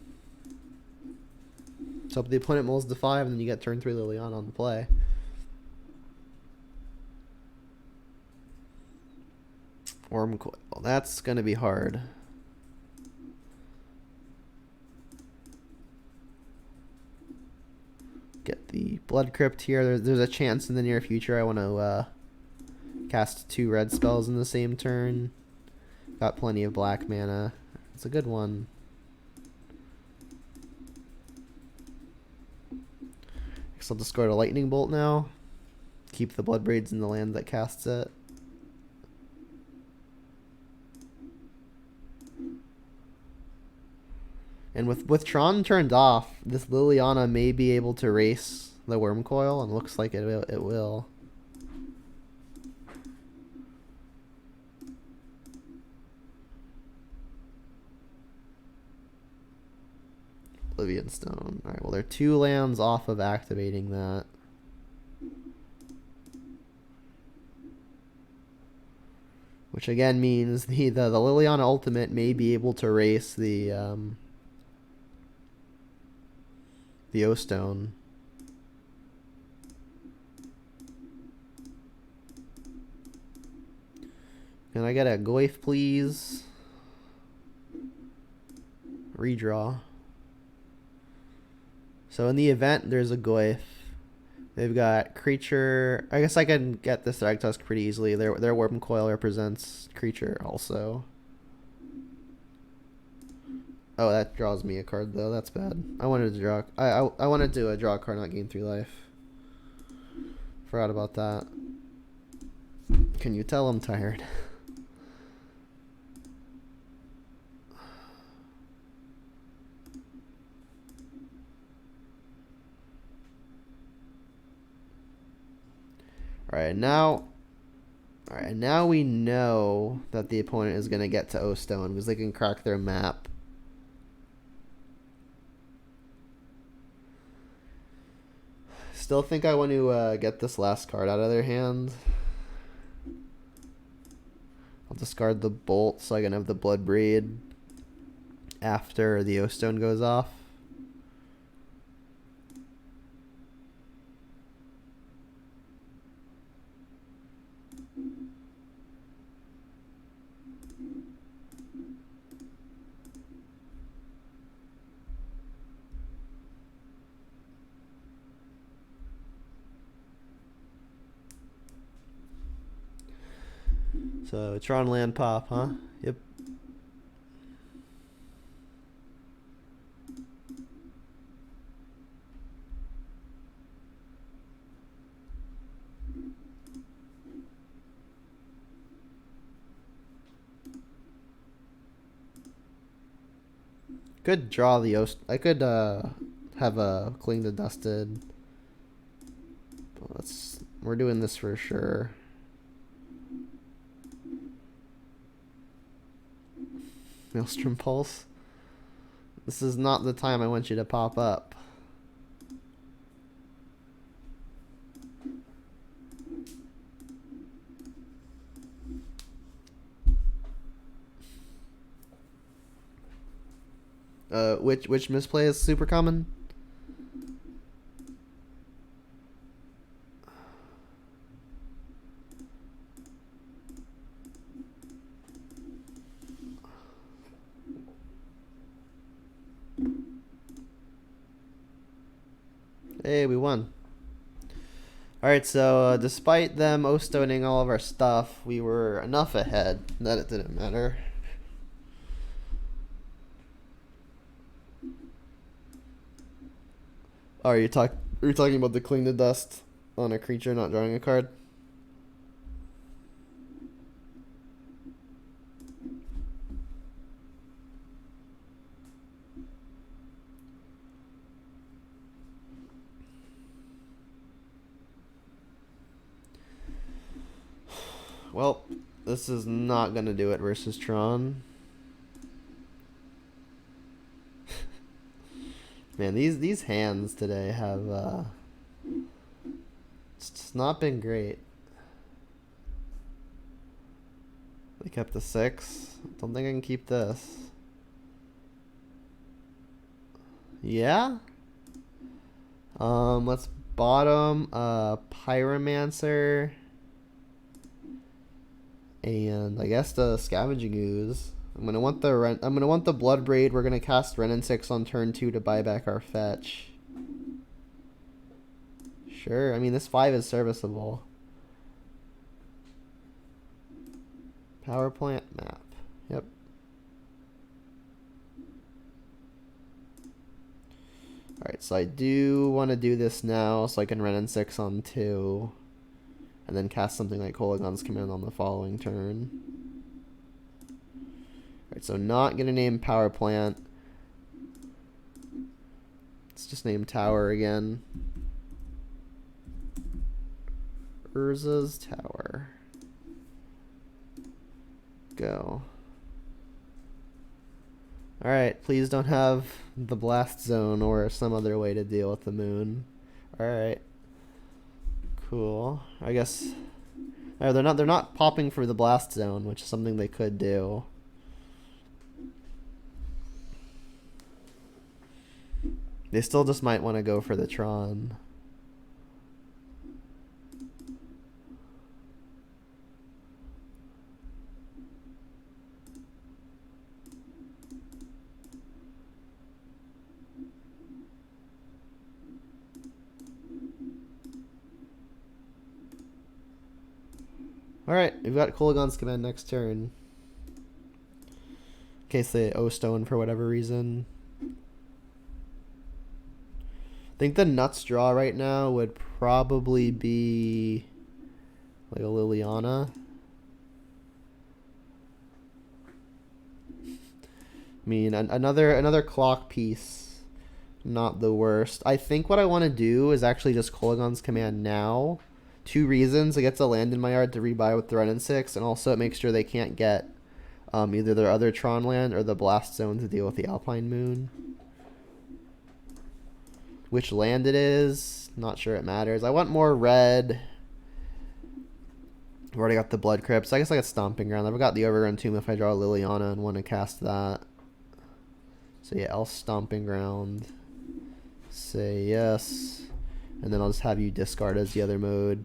So if the opponent mulls to 5 and then you get turn 3 Liliana on the play. Wormcoil. That's going to be hard. get the Blood Crypt here. There's a chance in the near future I want to cast 2 red spells in the same turn. Got plenty of black mana. It's a good one. Guess I'll discard a Lightning Bolt now. Keep the Bloodbraids in the land that casts it. And with Tron turned off, this Liliana may be able to race the Worm Coil, and looks like it will. Oblivion Stone. Alright, well, they're 2 lands off of activating that. Which again means the Liliana ultimate may be able to race the O-Stone. Can I get a Goyf, please? Redraw. So in the event there's a Goyf, they've got creature. I guess I can get this Thragtusk pretty easily. Their Worm Coil represents creature also. Oh, that draws me a card though. That's bad. I wanted to draw. I wanted to draw a card, not gain 3 life. Forgot about that. Can you tell I'm tired? Alright, now we know that the opponent is going to get to O-Stone because they can crack their map. Still think I want to get this last card out of their hand. I'll discard the Bolt so I can have the Bloodbraid after the O-Stone goes off. So Tron land pop, huh? Yep. Could draw the Ost. I could have a Cling to Dusted. But we're doing this for sure. Maelstrom Pulse. This is not the time I want you to pop up. Which misplay is super common? Hey, we won. Alright, so despite them O-stoning all of our stuff, we were enough ahead that it didn't matter. Oh, are you talking about the Cling to Dust on a creature not drawing a card? Well, this is not going to do it versus Tron. Man, these hands today have it's not been great. They kept the 6. Don't think I can keep this. Yeah? Let's bottom Pyromancer. And I guess the Scavenging Ooze. I'm gonna want the Bloodbraid. We're gonna cast Wrenn and 6 on turn 2 to buy back our fetch. Sure. I mean, this 5 is serviceable. Power plant map. Yep. Alright, so I do want to do this now so I can run in 6 on 2. And then cast something like Kolaghan's Command on the following turn. Alright, so not going to name Power Plant. Let's just name Tower again. Urza's Tower. Go. Alright, please don't have the Blast Zone or some other way to deal with the moon. Alright. Cool. I guess they're not popping for the Blast Zone, which is something they could do. They still just might want to go for the Tron. Alright, we've got Kolaghan's Command next turn. In case they O-Stone for whatever reason. I think the nuts draw right now would probably be like a Liliana. I mean, another clock piece, not the worst. I think what I want to do is actually just Kolaghan's Command now. 2 reasons: it gets a land in my yard to rebuy with the run in 6, and also it makes sure they can't get either their other Tron land or the Blast Zone to deal with the Alpine Moon. Which land it is, not sure it matters. I want more red. I've already got the Blood Crypt, so I guess I got Stomping Ground. I've got the Overrun Tomb if I draw Liliana and want to cast that. So yeah, else Stomping Ground. Say yes. And then I'll just have you discard as the other mode.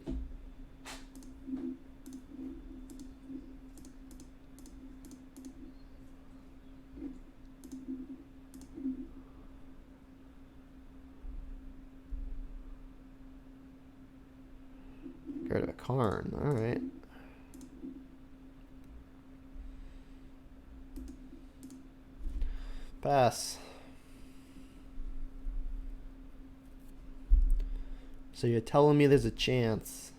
Get rid of a Karn. Alright. Pass. So you're telling me there's a chance.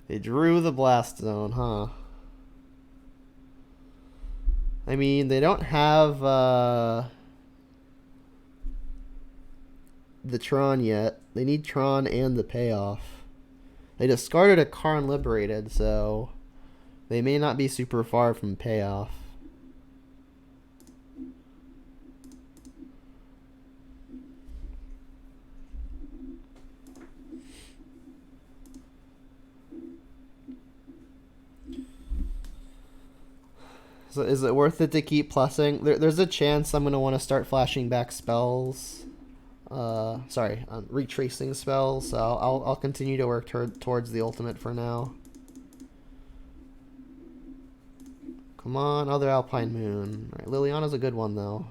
They drew the Blast Zone, huh? I mean, they don't have the Tron yet. They need Tron and the payoff. They discarded a Karn Liberated, so they may not be super far from payoff. So is it worth it to keep plussing? There's a chance I'm going to want to start flashing back spells. Retracing spells. So I'll continue to work towards the ultimate for now. Come on, other Alpine Moon. All right, Liliana's a good one, though.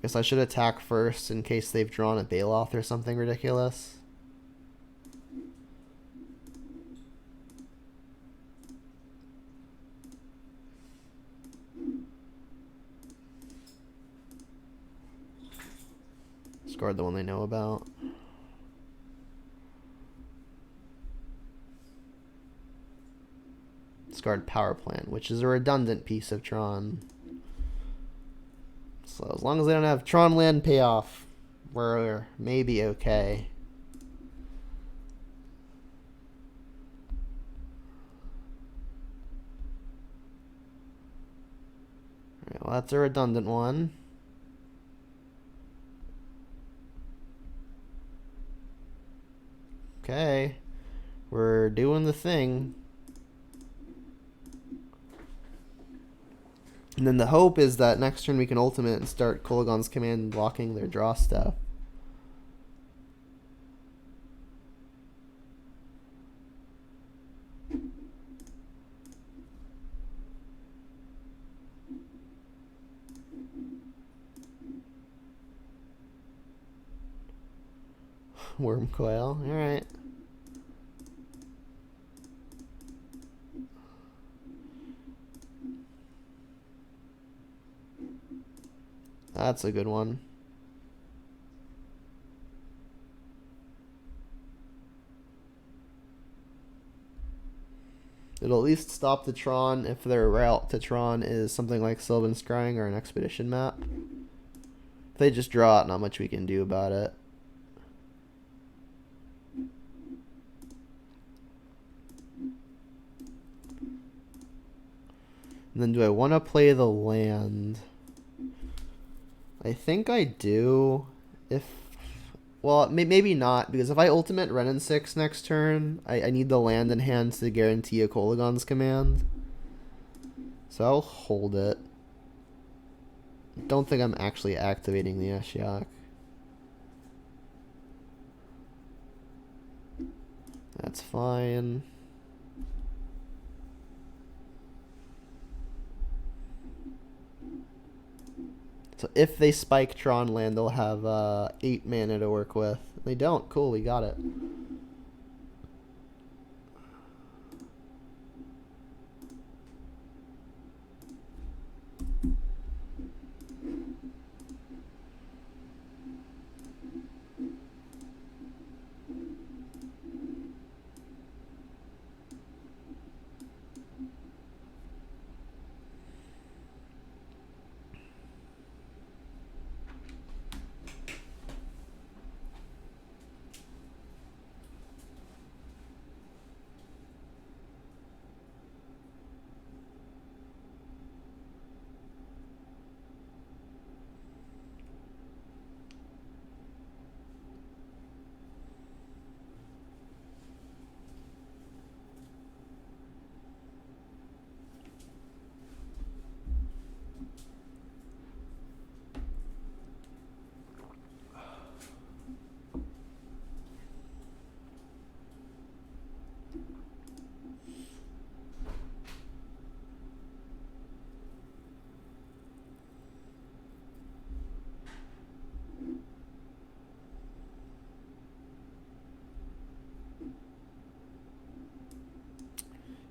Guess I should attack first in case they've drawn a Baloth or something ridiculous. Discard the one they know about. Discard Power Plant, which is a redundant piece of Tron. So as long as they don't have Tron land payoff, we're maybe okay. Alright, well, that's a redundant one. Okay, we're doing the thing. And then the hope is that next turn we can ultimate and start Kolaghan's Command blocking their draw stuff. Worm coil. Alright. That's a good one. It'll at least stop the Tron if their route to Tron is something like Sylvan Scrying or an Expedition map. If they just draw it, not much we can do about it. And then do I want to play the land? I think I do. Well, maybe not, because if I ultimate Ren and 6 next turn, I need the land in hand to guarantee a Kolaghan's Command. So I'll hold it. Don't think I'm actually activating the Ashiok. That's fine. So if they spike Tron land, they'll have 8 mana to work with. If they don't, cool, we got it.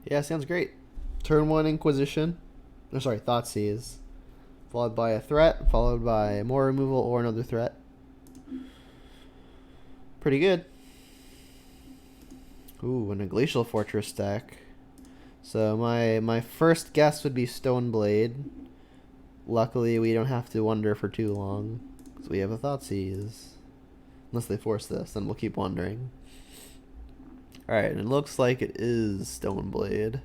Yeah, sounds great. Turn 1 Inquisition. Oh, sorry, Thoughtseize. Followed by a threat, followed by more removal or another threat. Pretty good. Ooh, and a Glacial Fortress deck. So my first guess would be Stoneblade. Luckily, we don't have to wonder for too long, because we have a Thoughtseize. Unless they force this, then we'll keep wondering. Alright, and it looks like it is Stoneblade.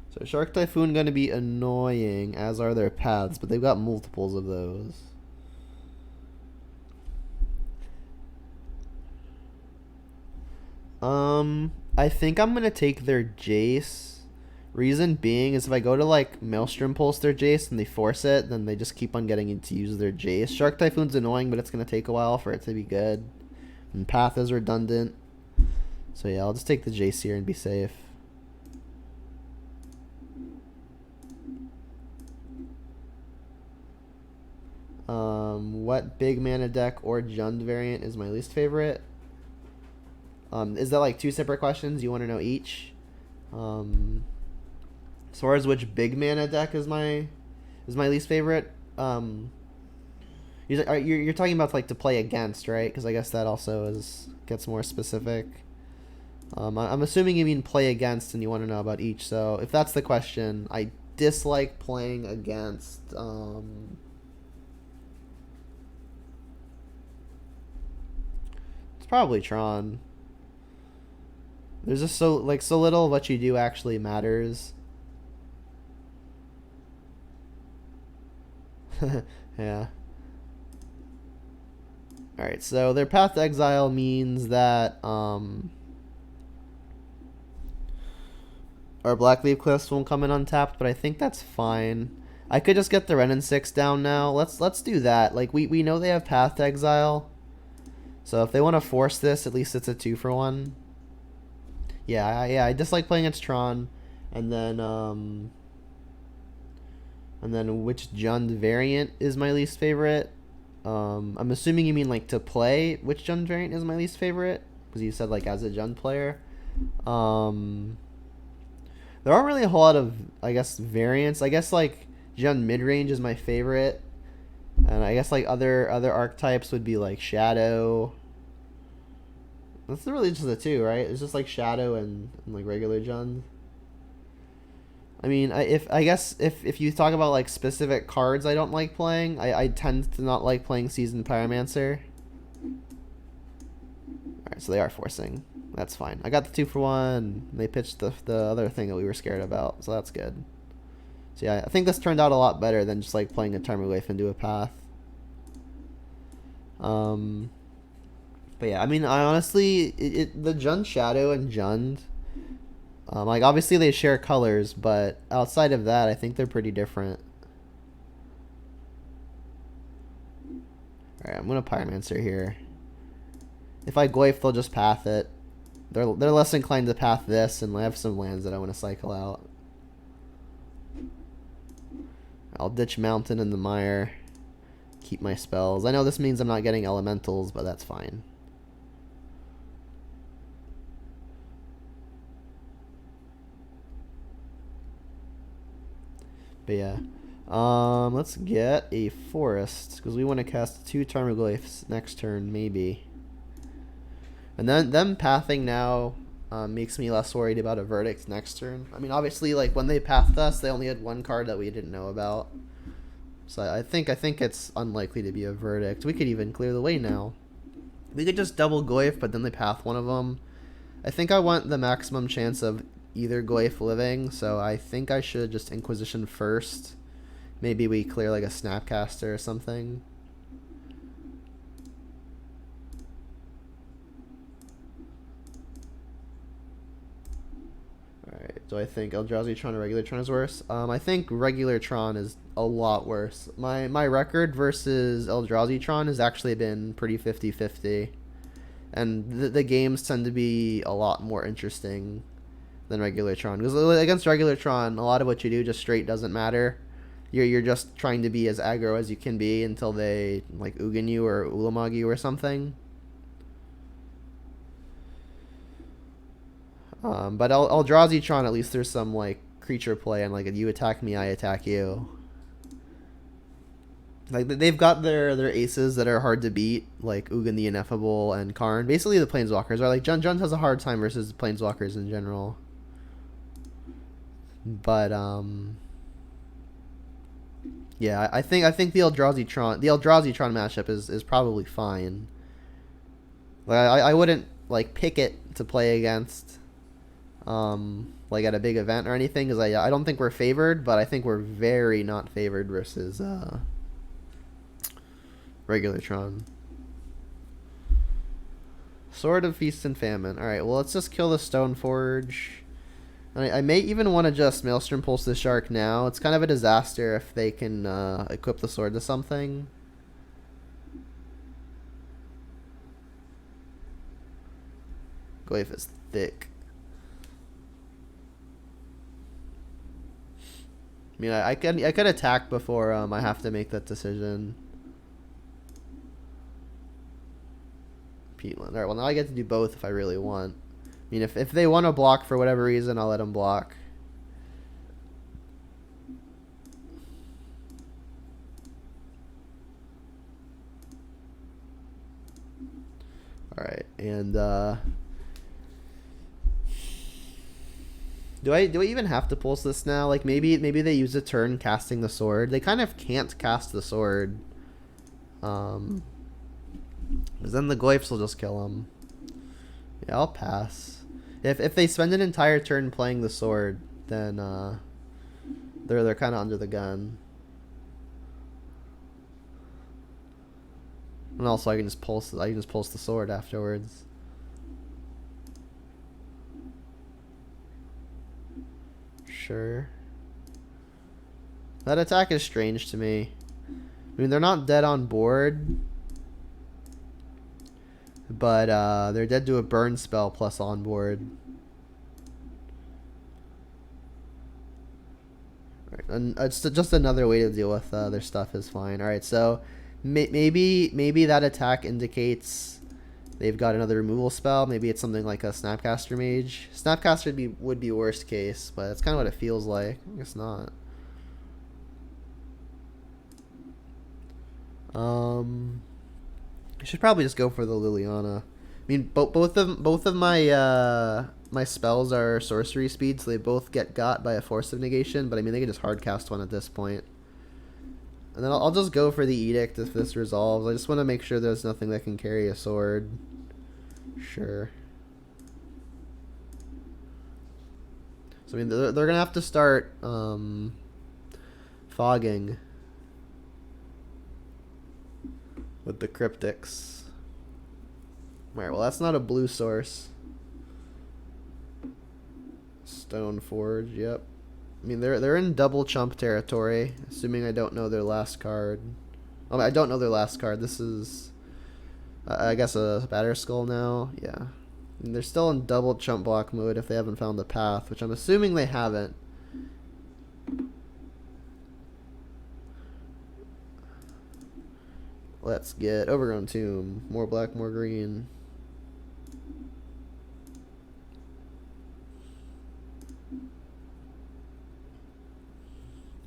So Shark Typhoon going to be annoying, as are their paths, but they've got multiples of those. I think I'm going to take their Jace. Reason being is if I go to like Maelstrom Pulse their Jace and they force it, then they just keep on getting to use their Jace. Shark Typhoon's annoying, but it's going to take a while for it to be good. And Path is redundant. So yeah, I'll just take the Jace here and be safe. What big mana deck or Jund variant is my least favorite? Is that like 2 separate questions? You want to know each? As far as which big mana deck is my least favorite, you're talking about like to play against, right? Because I guess that also gets more specific. I'm assuming you mean play against, and you want to know about each. So if that's the question, I dislike playing against. It's probably Tron. There's just so little of what you do actually matters. Yeah. Alright, so their Path to Exile means that our Blackleaf Cliffs won't come in untapped, but I think that's fine. I could just get the Ren and 6 down now. Let's do that. Like we know they have Path to Exile. So if they want to force this, at least it's a 2-for-1. Yeah, I dislike playing against Tron. And then which Jund variant is my least favorite? I'm assuming you mean like to play. Which Jund variant is my least favorite? Because you said like as a Jund player. Um, there aren't really a whole lot of, I guess, variants. I guess like Jund Midrange is my favorite, and I guess like other archetypes would be like Shadow. That's really just the two, right? It's just like Shadow and like regular Jund. I mean, I guess if you talk about like specific cards I don't like playing, I tend to not like playing Seasoned Pyromancer. Alright, so they are forcing. That's fine. I got the 2-for-1. They pitched the other thing that we were scared about, so that's good. So yeah, I think this turned out a lot better than just like playing a Tarmogoyf into a path. But yeah, I mean, I honestly, the Jund Shadow and Jund, like obviously they share colors, but outside of that, I think they're pretty different. Alright, I'm gonna Pyromancer here. If I Goyf, they'll just path it. They're less inclined to path this, and I have some lands that I want to cycle out. I'll ditch Mountain in the Mire. Keep my spells. I know this means I'm not getting elementals, but that's fine. But yeah. Let's get a forest, because we want to cast 2 Tarmogoyfs next turn, maybe. And then them pathing now makes me less worried about a verdict next turn. I mean, obviously, like when they pathed us, they only had 1 card that we didn't know about. So I think it's unlikely to be a verdict. We could even clear the way now. We could just double Goyf, but then they path one of them. I think I want the maximum chance of either Goyf living, so I think I should just Inquisition first. Maybe we clear like a Snapcaster or something. Alright, do I think Eldrazi Tron or regular Tron is worse? I think regular Tron is a lot worse. My record versus Eldrazi Tron has actually been pretty 50-50. And the games tend to be a lot more interesting than regular Tron. Because against regular Tron, a lot of what you do just straight doesn't matter. You're just trying to be as aggro as you can be until they like Ugin you or Ulamog you or something. But Eldrazi Tron, at least there's some like creature play, and like if you attack me, I attack you. Like they've got their aces that are hard to beat, like Ugin the Ineffable and Karn. Basically the Planeswalkers are like Jund has a hard time versus Planeswalkers in general. But yeah, I think the Eldrazi Tron matchup is probably fine. Like I wouldn't like pick it to play against like at a big event or anything, because I don't think we're favored, but I think we're very not favored versus regular Tron. Sword of Feast and Famine. Alright, well let's just kill the Stoneforge. I may even want to just Maelstrom Pulse the Shark now. It's kind of a disaster if they can equip the sword to something. Goyf is thick. I mean, I could attack before I have to make that decision. Peatland. Alright, well now I get to do both if I really want. I mean, if they want to block for whatever reason, I'll let them block. Alright, and do I even have to pulse this now? Like maybe they use a turn casting the sword. They kind of can't cast the sword. Because then the Goyfs will just kill them. Yeah, I'll pass. If they spend an entire turn playing the sword, then they're kind of under the gun. And also I can just pulse the sword afterwards. Sure. That attack is strange to me. I mean, they're not dead on board, but they're dead to a burn spell plus on board. Right, and it's just another way to deal with their stuff is fine. Alright, so Maybe that attack indicates they've got another removal spell. Maybe it's something like a Snapcaster Mage. Snapcaster would be worst case, but that's kind of what it feels like. I guess not. I should probably just go for the Liliana. I mean, both of my my spells are sorcery speed, so they both get got by a Force of Negation. But I mean, they can just hard cast one at this point. And then I'll just go for the Edict if this resolves. I just want to make sure there's nothing that can carry a sword. Sure. So I mean, they're gonna have to start fogging with the cryptics. Alright, well that's not a blue source. Stoneforge, yep. I mean they're in double chump territory, assuming I don't know their last card. Oh, I don't know their last card. This is I guess a Batterskull now. Yeah. And they're still in double chump block mode if they haven't found the path, which I'm assuming they haven't. Let's get Overgrown Tomb. More black, more green.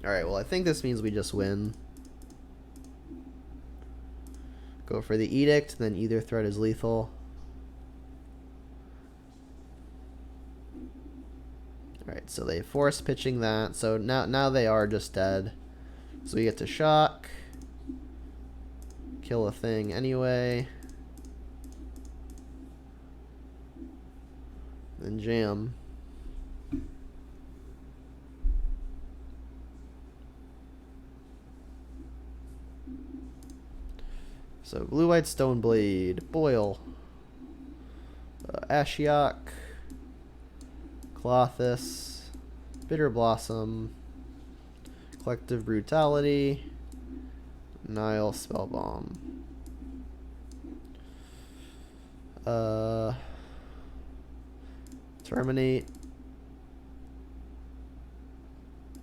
Alright, well I think this means we just win. Go for the Edict, then either threat is lethal. Alright, so they force pitching that. So now they are just dead. So we get to shock. Kill a thing anyway. Then jam. So blue-white Stoneblade, Boil, Ashiok, Clothis, Bitterblossom, Collective Brutality, Nile Spellbomb. Terminate.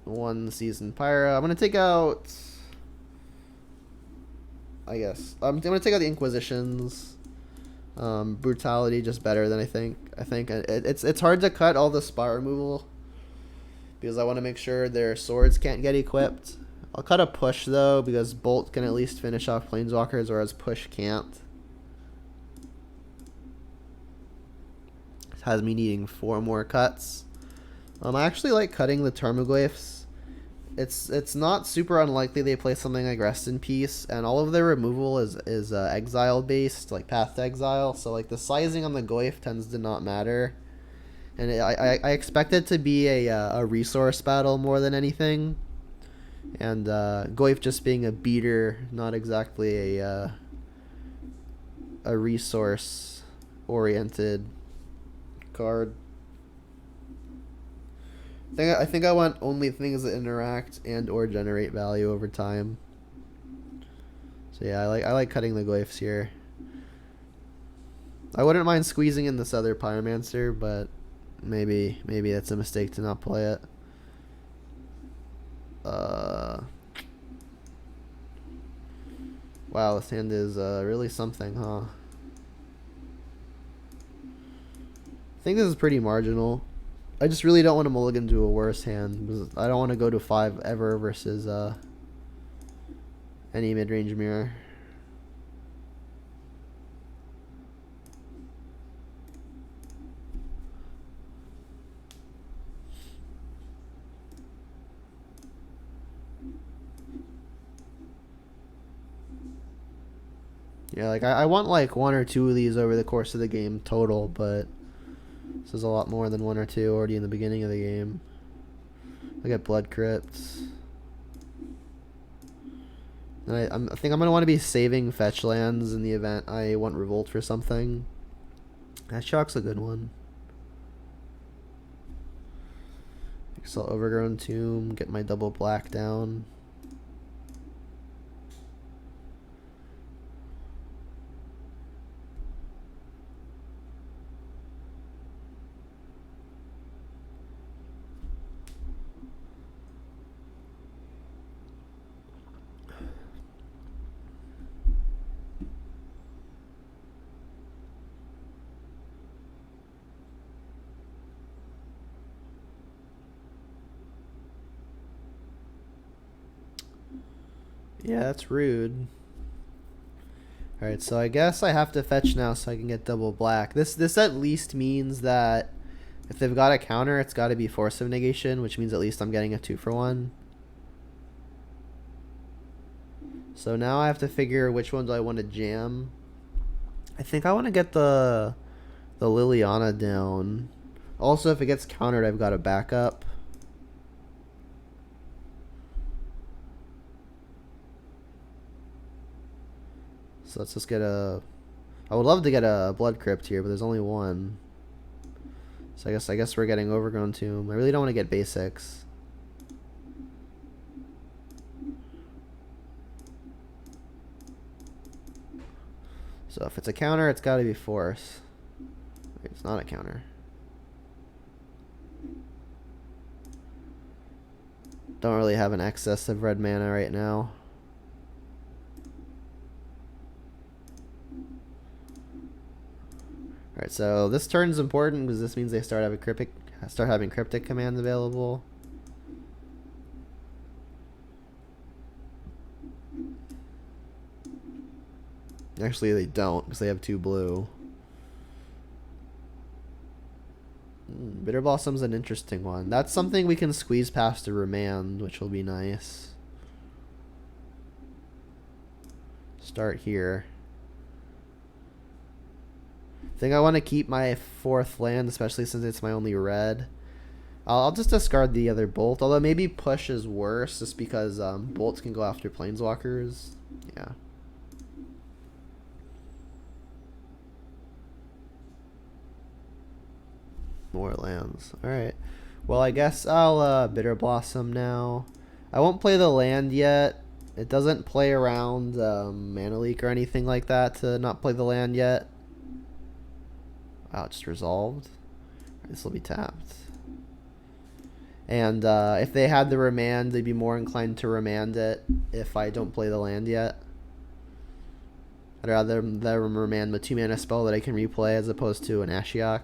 One Season Pyra. I'm gonna take out. I guess I'm gonna take out the Inquisitions. Brutality just better than I think. It's hard to cut all the spot removal because I want to make sure their swords can't get equipped. I'll cut a push though because Bolt can at least finish off Planeswalkers, whereas push can't. It has me needing 4 more cuts. I actually like cutting the Tarmogoyfs. It's not super unlikely they play something like Rest in Peace, and all of their removal is exile based, like Path to Exile. So like the sizing on the Goyf tends to not matter, and I expect it to be a resource battle more than anything. And Goyf just being a beater, not exactly a resource oriented card. I think I want only things that interact and or generate value over time. So yeah, I like cutting the Goyfs here. I wouldn't mind squeezing in this other Pyromancer, but maybe that's a mistake to not play it. Wow, this hand is really something, huh? I think this is pretty marginal. I just really don't want to mulligan to a worse hand because I don't want to go to 5 ever versus any mid-range mirror. Yeah, like I want like 1 or 2 of these over the course of the game total, but this is a lot more than 1 or 2 already in the beginning of the game. I got Blood Crypts. And I think I'm going to want to be saving fetch lands in the event I want Revolt for something. That shock's a good one. Excel Overgrown Tomb, get my double black down. Yeah, that's rude. Alright, so I guess I have to fetch now so I can get double black. This at least means that if they've got a counter, it's got to be Force of Negation, which means at least I'm getting a 2-for-1. So now I have to figure which one do I want to jam. I think I want to get the Liliana down. Also, if it gets countered, I've got a backup. So let's just get a... I would love to get a Blood Crypt here, but there's only one. So I guess we're getting Overgrown Tomb. I really don't want to get basics. So if it's a counter, it's got to be Force. Wait, it's not a counter. Don't really have an excess of red mana right now. Alright, so this turn's important because this means they start having cryptic commands available. Actually, they don't because they have 2 blue. Bitterblossom's an interesting one. That's something we can squeeze past a remand, which will be nice. Start here. I think I want to keep my 4th land, especially since it's my only red. I'll just discard the other Bolt, although maybe Push is worse just because Bolts can go after Planeswalkers. Yeah. More lands. Alright. Well, I guess I'll Bitterblossom now. I won't play the land yet. It doesn't play around Mana Leak or anything like that to not play the land yet. Wow, it just resolved. This will be tapped. And if they had the remand, they'd be more inclined to remand it if I don't play the land yet. I'd rather them remand a 2-mana spell that I can replay as opposed to an Ashiok.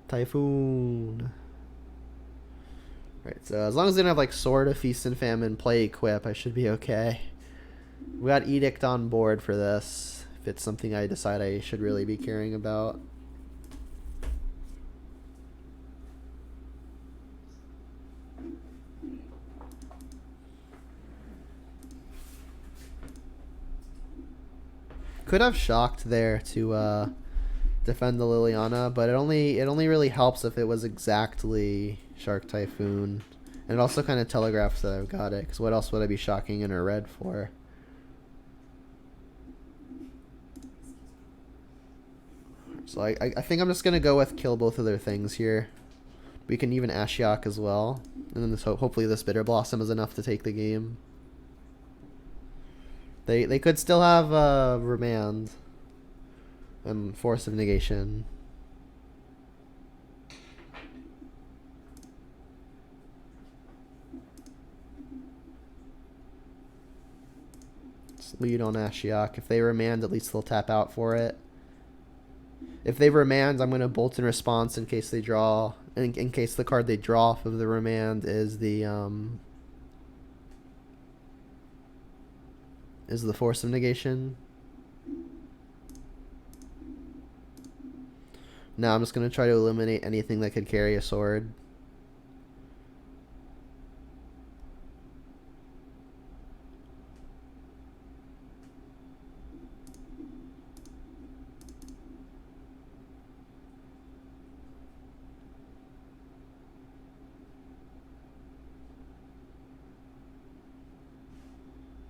Typhoon. Right, so as long as they don't have like Sword of Feast and Famine, play Equip, I should be okay. We got Edict on board for this, if it's something I decide I should really be caring about. Could have Shocked there to defend the Liliana, but it only really helps if it was exactly Shark Typhoon. And it also kind of telegraphs that I've got it, because what else would I be shocking in a red for? So I think I'm just going to go with kill both of their things here. We can even Ashiok as well. And then hopefully this Bitterblossom is enough to take the game. They could still have Remand and Force of Negation. Just lead on Ashiok. If they Remand, at least they'll tap out for it. If they Remand, I'm going to Bolt in response in case they draw. In case the card they draw off of the Remand is the Force of Negation. Now I'm just going to try to eliminate anything that could carry a sword.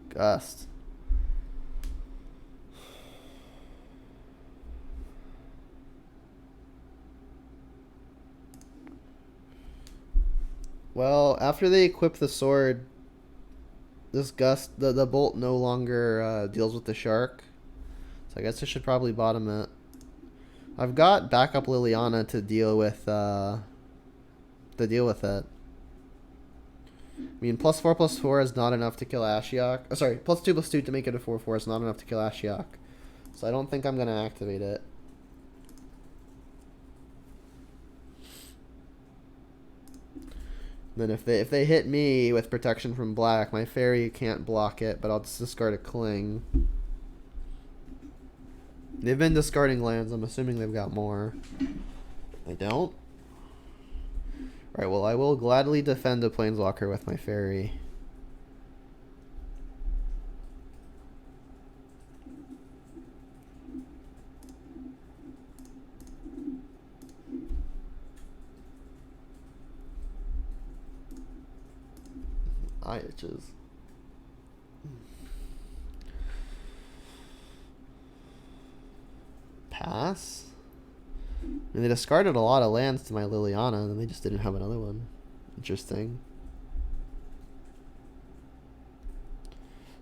Gust. Well, after they equip the sword, this Gust, the Bolt no longer deals with the Shark. So I guess I should probably bottom it. I've got backup Liliana to deal with it. I mean, +4/+4 is not enough to kill Ashiok. Oh, sorry, +2/2 to make it a 4/4 is not enough to kill Ashiok. So I don't think I'm going to activate it. Then if they hit me with protection from black, my fairy can't block it, but I'll just discard a Cling. They've been discarding lands. I'm assuming they've got more. They don't? Alright, well, I will gladly defend a Planeswalker with my fairy. Eye itches. Pass? I mean, they discarded a lot of lands to my Liliana, and then they just didn't have another one. Interesting.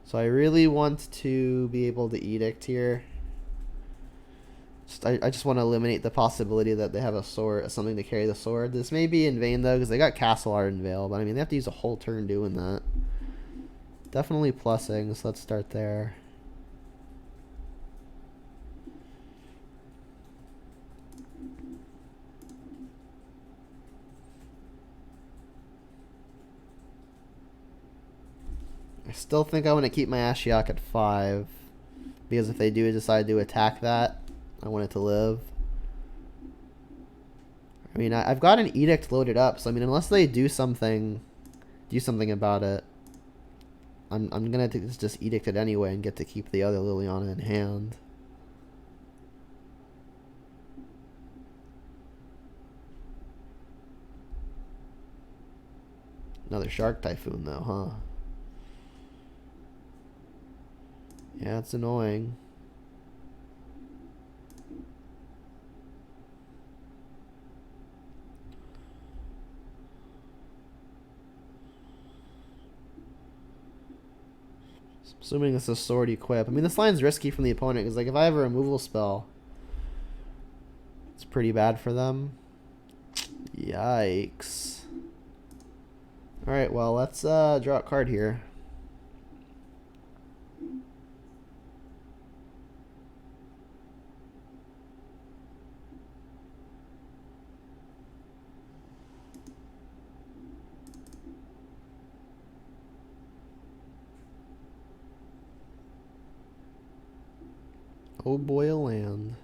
So I really want to be able to Edict here. I just want to eliminate the possibility that they have a sword, something to carry the sword. This may be in vain, though, because they got Castle Ardenvale, but I mean, they have to use a whole turn doing that. Definitely plussing, so let's start there. I still think I want to keep my Ashiok at 5, because if they do decide to attack that, I want it to live. I mean, I've got an Edict loaded up, so I mean, unless they do something about it, I'm gonna just Edict it anyway and get to keep the other Liliana in hand. Another Shark Typhoon, though, huh? Yeah, it's annoying. Assuming it's a sword equip. I mean, this line's risky from the opponent, because like, if I have a removal spell, it's pretty bad for them. Yikes. Alright, well, let's draw a card here. Oh boy, a land.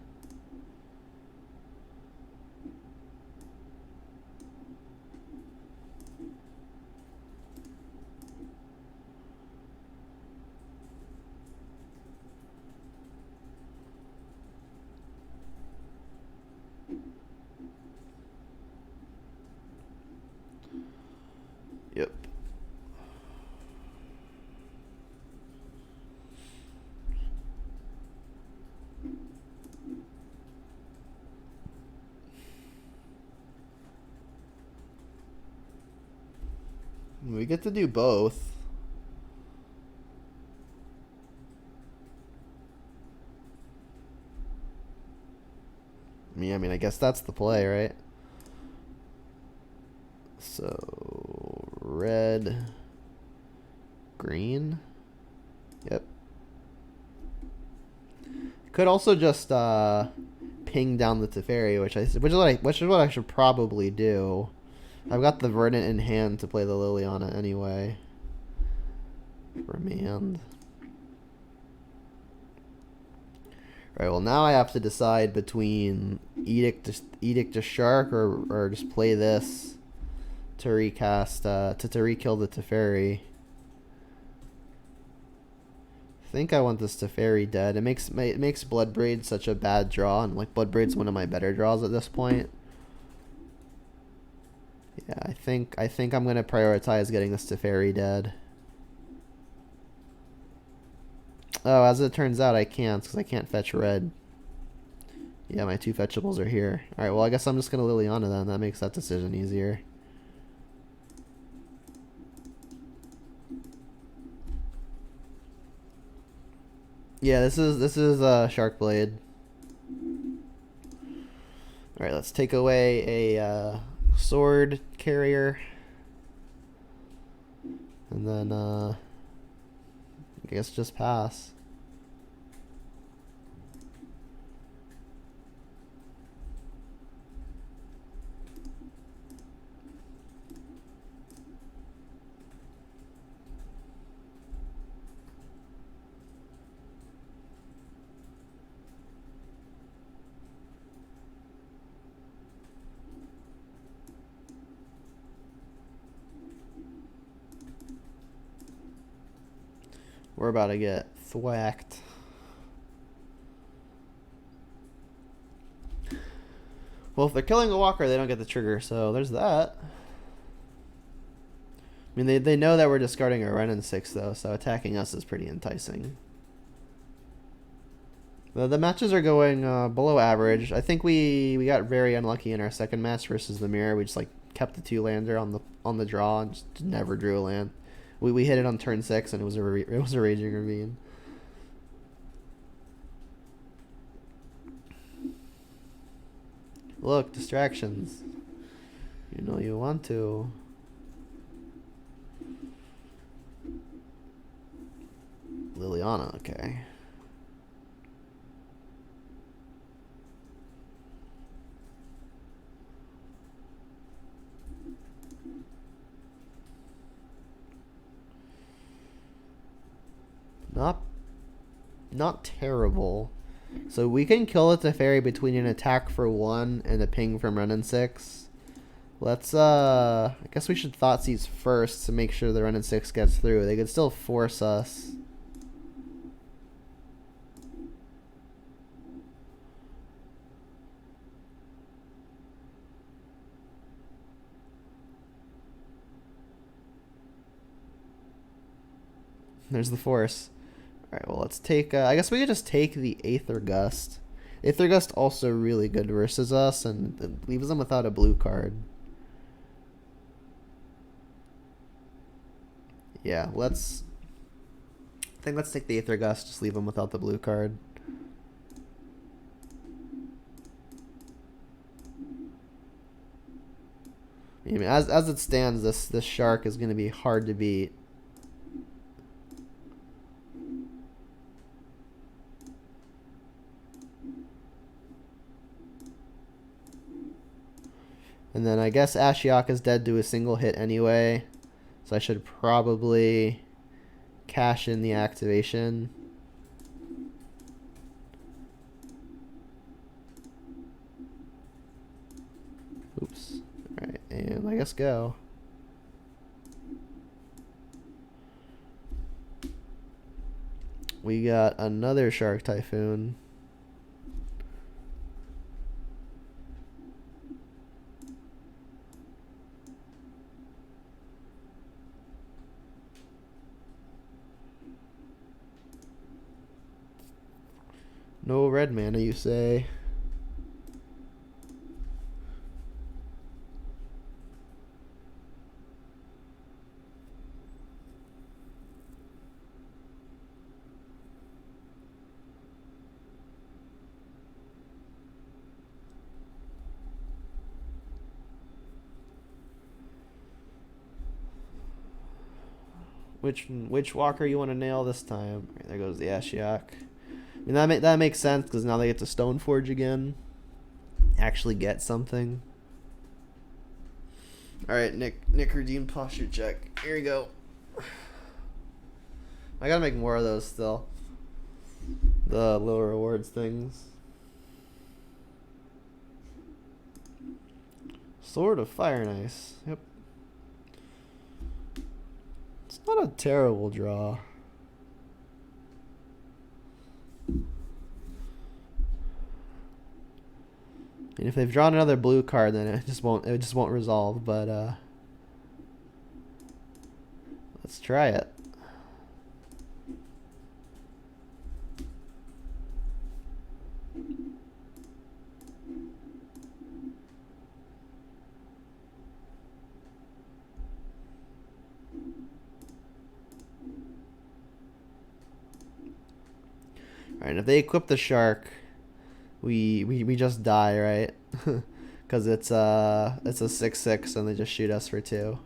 Yep. We get to do both. I mean, I guess that's the play, right? So, red, green. Yep. Could also just ping down the Teferi, which is what I should probably do. I've got the Verdant in hand to play the Liliana anyway. Remand. Right, well, now I have to decide between Edict to Shark or just play this to recast to re-kill the Teferi. I think I want this Teferi dead. It makes Bloodbraid such a bad draw, and like Bloodbraid's one of my better draws at this point. Yeah, I think I'm gonna prioritize getting this Teferi dead. Oh, as it turns out, I can't, because I can't fetch red. Yeah, my 2 fetchables are here. Alright, well, I guess I'm just gonna Liliana then. That makes that decision easier. Yeah, this is Sharkblade. Alright, let's take away a sword carrier. And then I guess just pass. We're about to get thwacked. Well, if they're killing a walker, they don't get the trigger, so there's that. I mean, they know that we're discarding our Renin 6, though, so attacking us is pretty enticing. The matches are going below average. I think we got very unlucky in our second match versus the Mirror. We just like kept the 2-lander on the draw and just never drew a land. We hit it on turn 6 and it was a Raging Ravine. Look, distractions. You know you want to. Liliana, okay. Not terrible. So we can kill a Teferi between an attack for 1 and a ping from Renin 6. Let's I guess we should Thoughtseize first to make sure the Renin 6 gets through. They could still force us. There's the force. Alright, well, let's take... I guess we could just take the Aether Gust. Aether Gust also really good versus us, and it leaves them without a blue card. Yeah, let's... I think let's take the Aether Gust, just leave them without the blue card. I mean, as it stands, this Shark is going to be hard to beat. And then I guess Ashiok is dead to a single hit anyway. So I should probably cash in the activation. Oops. Alright, and I guess go. We got another Shark Typhoon. No red mana, you say? Which walker you want to nail this time? Right, there goes the Ashiok. I mean, that makes sense because now they get to Stoneforge again. Actually get something. Alright, Nick redeemed posture check. Here you go. I gotta make more of those still. The little rewards things. Sword of Fire and Ice. Yep. It's not a terrible draw. And if they've drawn another blue card, then it just won't resolve. But let's try it. All right, if they equip the Shark, we just die, right? Because it's a 6/6 and they just shoot us for 2.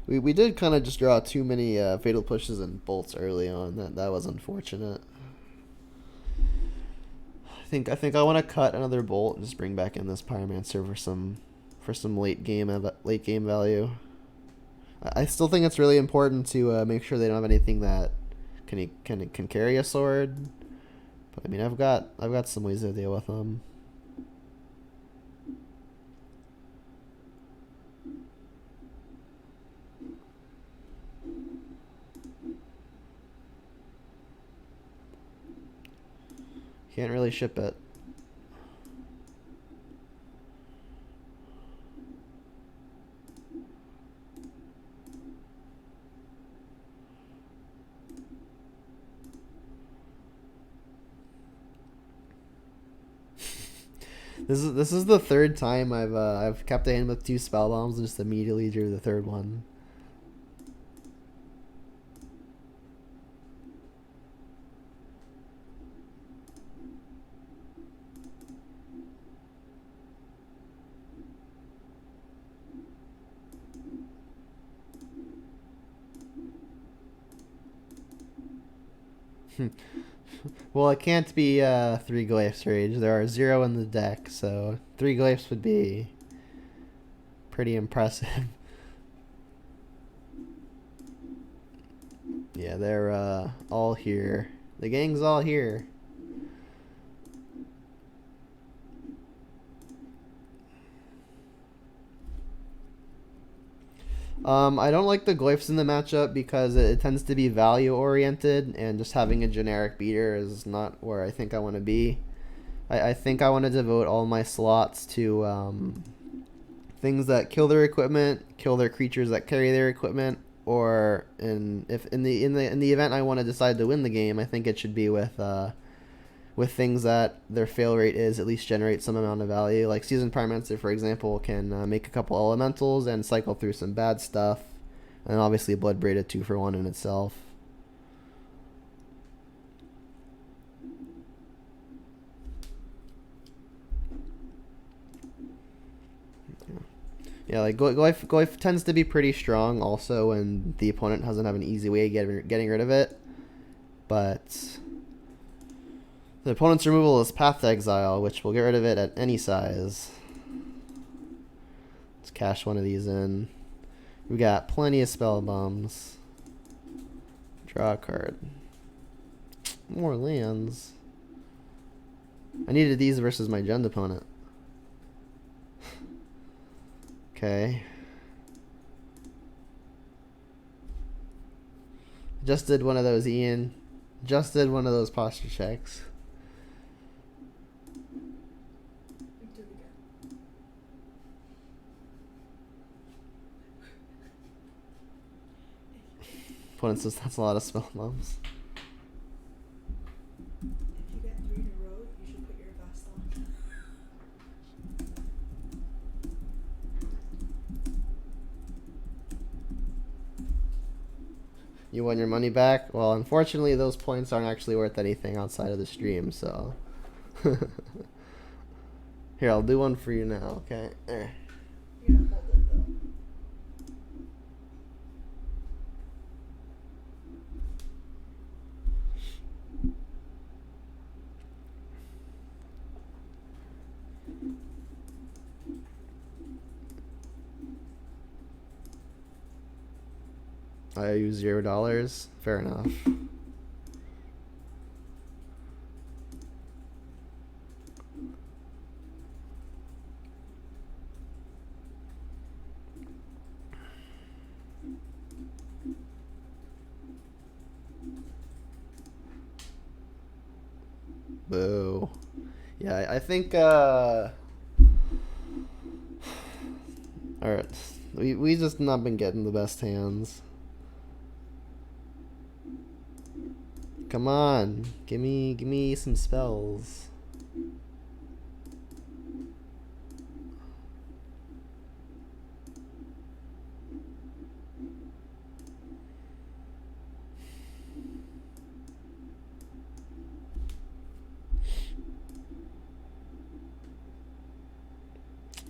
We did kind of just draw too many fatal pushes and bolts early on. That was unfortunate. I think I want to cut another bolt and just bring back in this Pyromancer for some late game value. I still think it's really important to make sure they don't have anything that can carry a sword. But I mean, I've got some ways to deal with them. Can't really ship it. This is the third time I've kept a hand with 2 spell bombs and just immediately drew the third one. Well, it can't be 3 Glyphs Rage. There are 0 in the deck, so 3 Glyphs would be pretty impressive. Yeah, they're all here. The gang's all here. I don't like the glyphs in the matchup because it tends to be value oriented, and just having a generic beater is not where I think I want to be. I think I want to devote all my slots to things that kill their equipment, kill their creatures that carry their equipment, or in the event I want to decide to win the game, I think it should be with things that their fail rate is at least generate some amount of value. Like Seasoned Pyromancer, for example, can make a couple elementals and cycle through some bad stuff. And obviously Bloodbraid a 2-for-1 in itself. Yeah, like Glyph tends to be pretty strong also when the opponent doesn't have an easy way of getting rid of it. But the opponent's removal is Path to Exile, which will get rid of it at any size. Let's cash one of these in. We got plenty of spell bombs. Draw a card. More lands. I needed these versus my Jund opponent. Okay. Just did one of those, Ian. Just did one of those posture checks. Opponent says that's a lot of spell bombs. If you get 3 in a row, you should put your vest on. You want your money back? Well, unfortunately, those points aren't actually worth anything outside of the stream, so. Here, I'll do one for you now, okay? There. You're gonna hold it though. I use $0. Fair enough. Boo. Yeah, I think alright. We just not been getting the best hands. Come on. Give me some spells.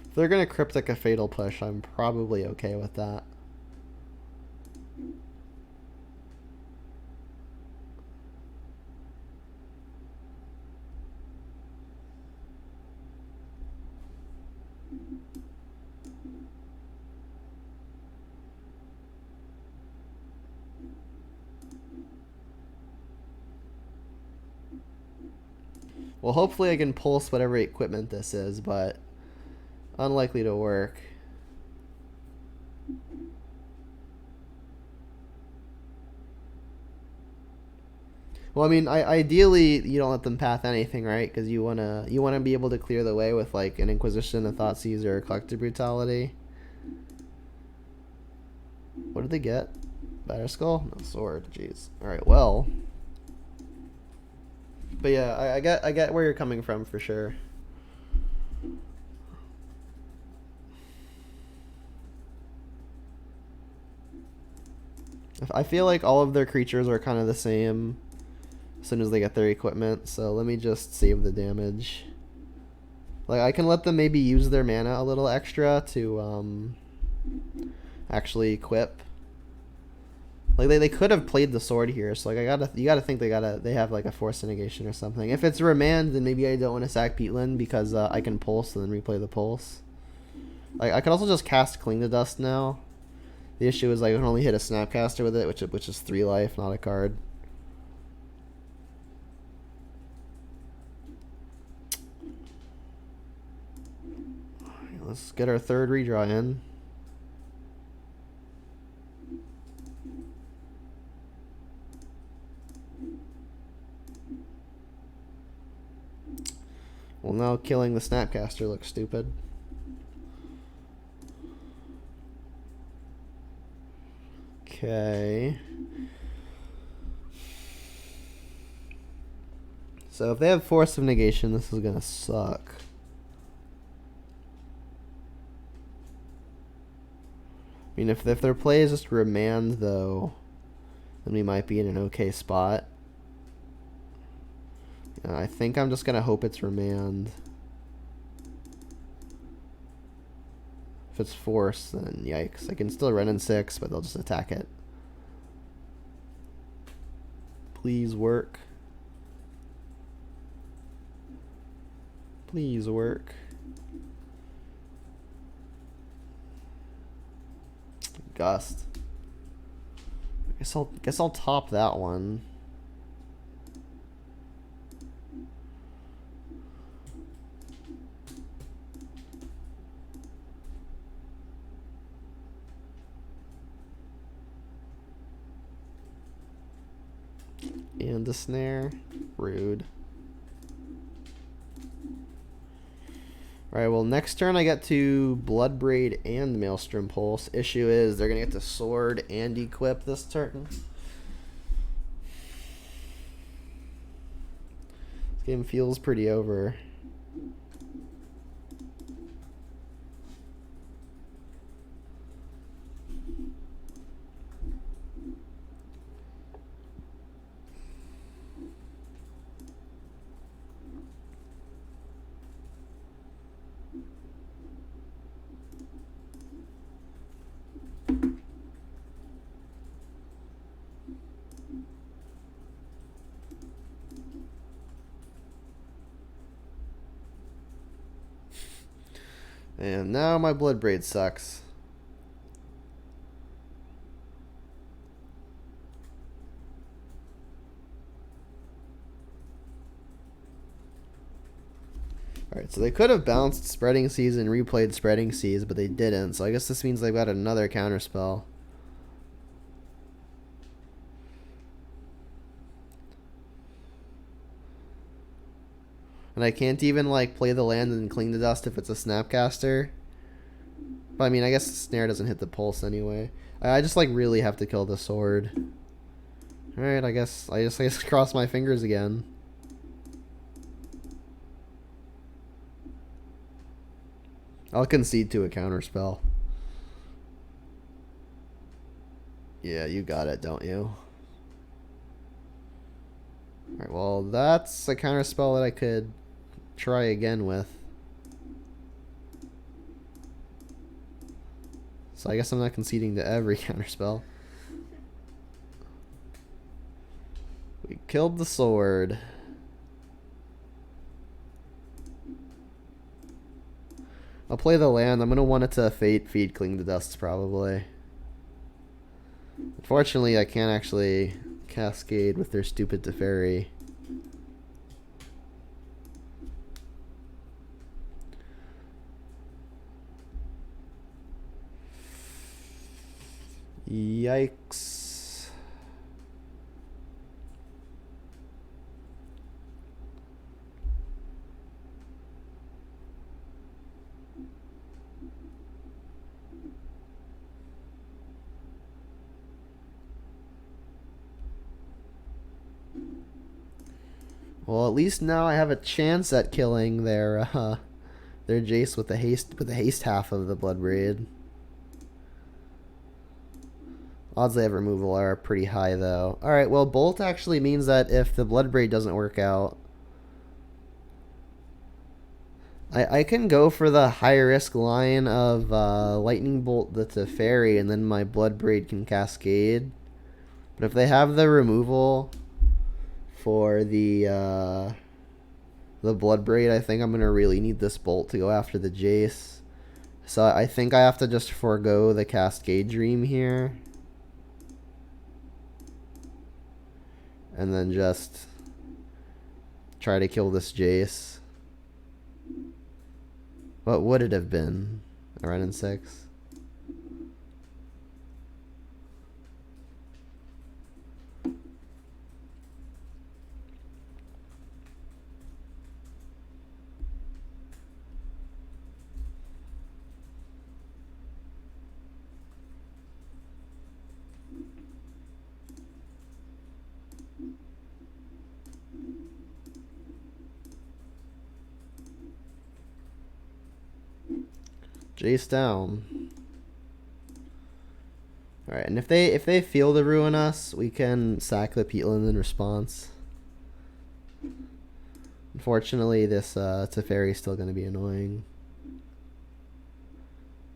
If they're gonna Cryptic a Fatal Push, I'm probably okay with that. Well, hopefully I can pulse whatever equipment this is, but unlikely to work. Well, I mean, ideally you don't let them path anything, right? Because you wanna be able to clear the way with like an Inquisition, a Thoughtseize, or a Collective Brutality. What did they get? Batterskull? No sword. Jeez. All right. Well. But yeah, I get where you're coming from for sure. I feel like all of their creatures are kind of the same as soon as they get their equipment, so let me just save the damage. Like, I can let them maybe use their mana a little extra to actually equip. Like, they could have played the sword here, so like you gotta think they have like a force negation or something. If it's remand, then maybe I don't want to sack Peatland because I can pulse and then replay the pulse. Like, I could also just cast Cling to Dust now. The issue is like I can only hit a Snapcaster with it, which is 3 life, not a card. Let's get our 3rd redraw in. Well, now killing the Snapcaster looks stupid. Okay. So if they have Force of Negation, this is gonna suck. I mean, if their play is just remand, though, then we might be in an okay spot. I think I'm just gonna hope it's remand. If it's force, then yikes. I can still run in 6, but they'll just attack it. Please work. Please work. Gust. Guess I'll top that one. And a snare. Rude. Alright, well, next turn I get to Bloodbraid and Maelstrom Pulse. Issue is they're going to get to Sword and Equip this turn. This game feels pretty over. And now my Bloodbraid sucks. Alright, so they could have bounced Spreading Seas and replayed Spreading Seas, but they didn't. So I guess this means they've got another counterspell. And I can't even like play the land and Cling to Dust if it's a Snapcaster. But I mean, I guess the snare doesn't hit the pulse anyway. I just like really have to kill the sword. Alright, I guess I just cross my fingers again. I'll concede to a counterspell. Yeah, you got it, don't you? Alright, well, that's a counterspell that I could try again with. So I guess I'm not conceding to every counterspell. We killed the sword. I'll play the land. I'm going to want it to feed Cling to Dust probably. Unfortunately, I can't actually cascade with their stupid Teferi. Yikes. Well, at least now I have a chance at killing their Jace with the haste half of the Bloodbraid. Odds they have removal are pretty high though. Alright, well Bolt actually means that if the Bloodbraid doesn't work out, I can go for the high risk line of Lightning Bolt that's a fairy and then my Bloodbraid can cascade. But if they have the removal for the Bloodbraid, I think I'm going to really need this Bolt to go after the Jace. So I think I have to just forego the Cascade Dream here. And then just try to kill this Jace. What would it have been? A run in 6? Jace down. Alright, and if they feel to ruin us, we can sack the Peatland in response. Unfortunately, this Teferi is still going to be annoying,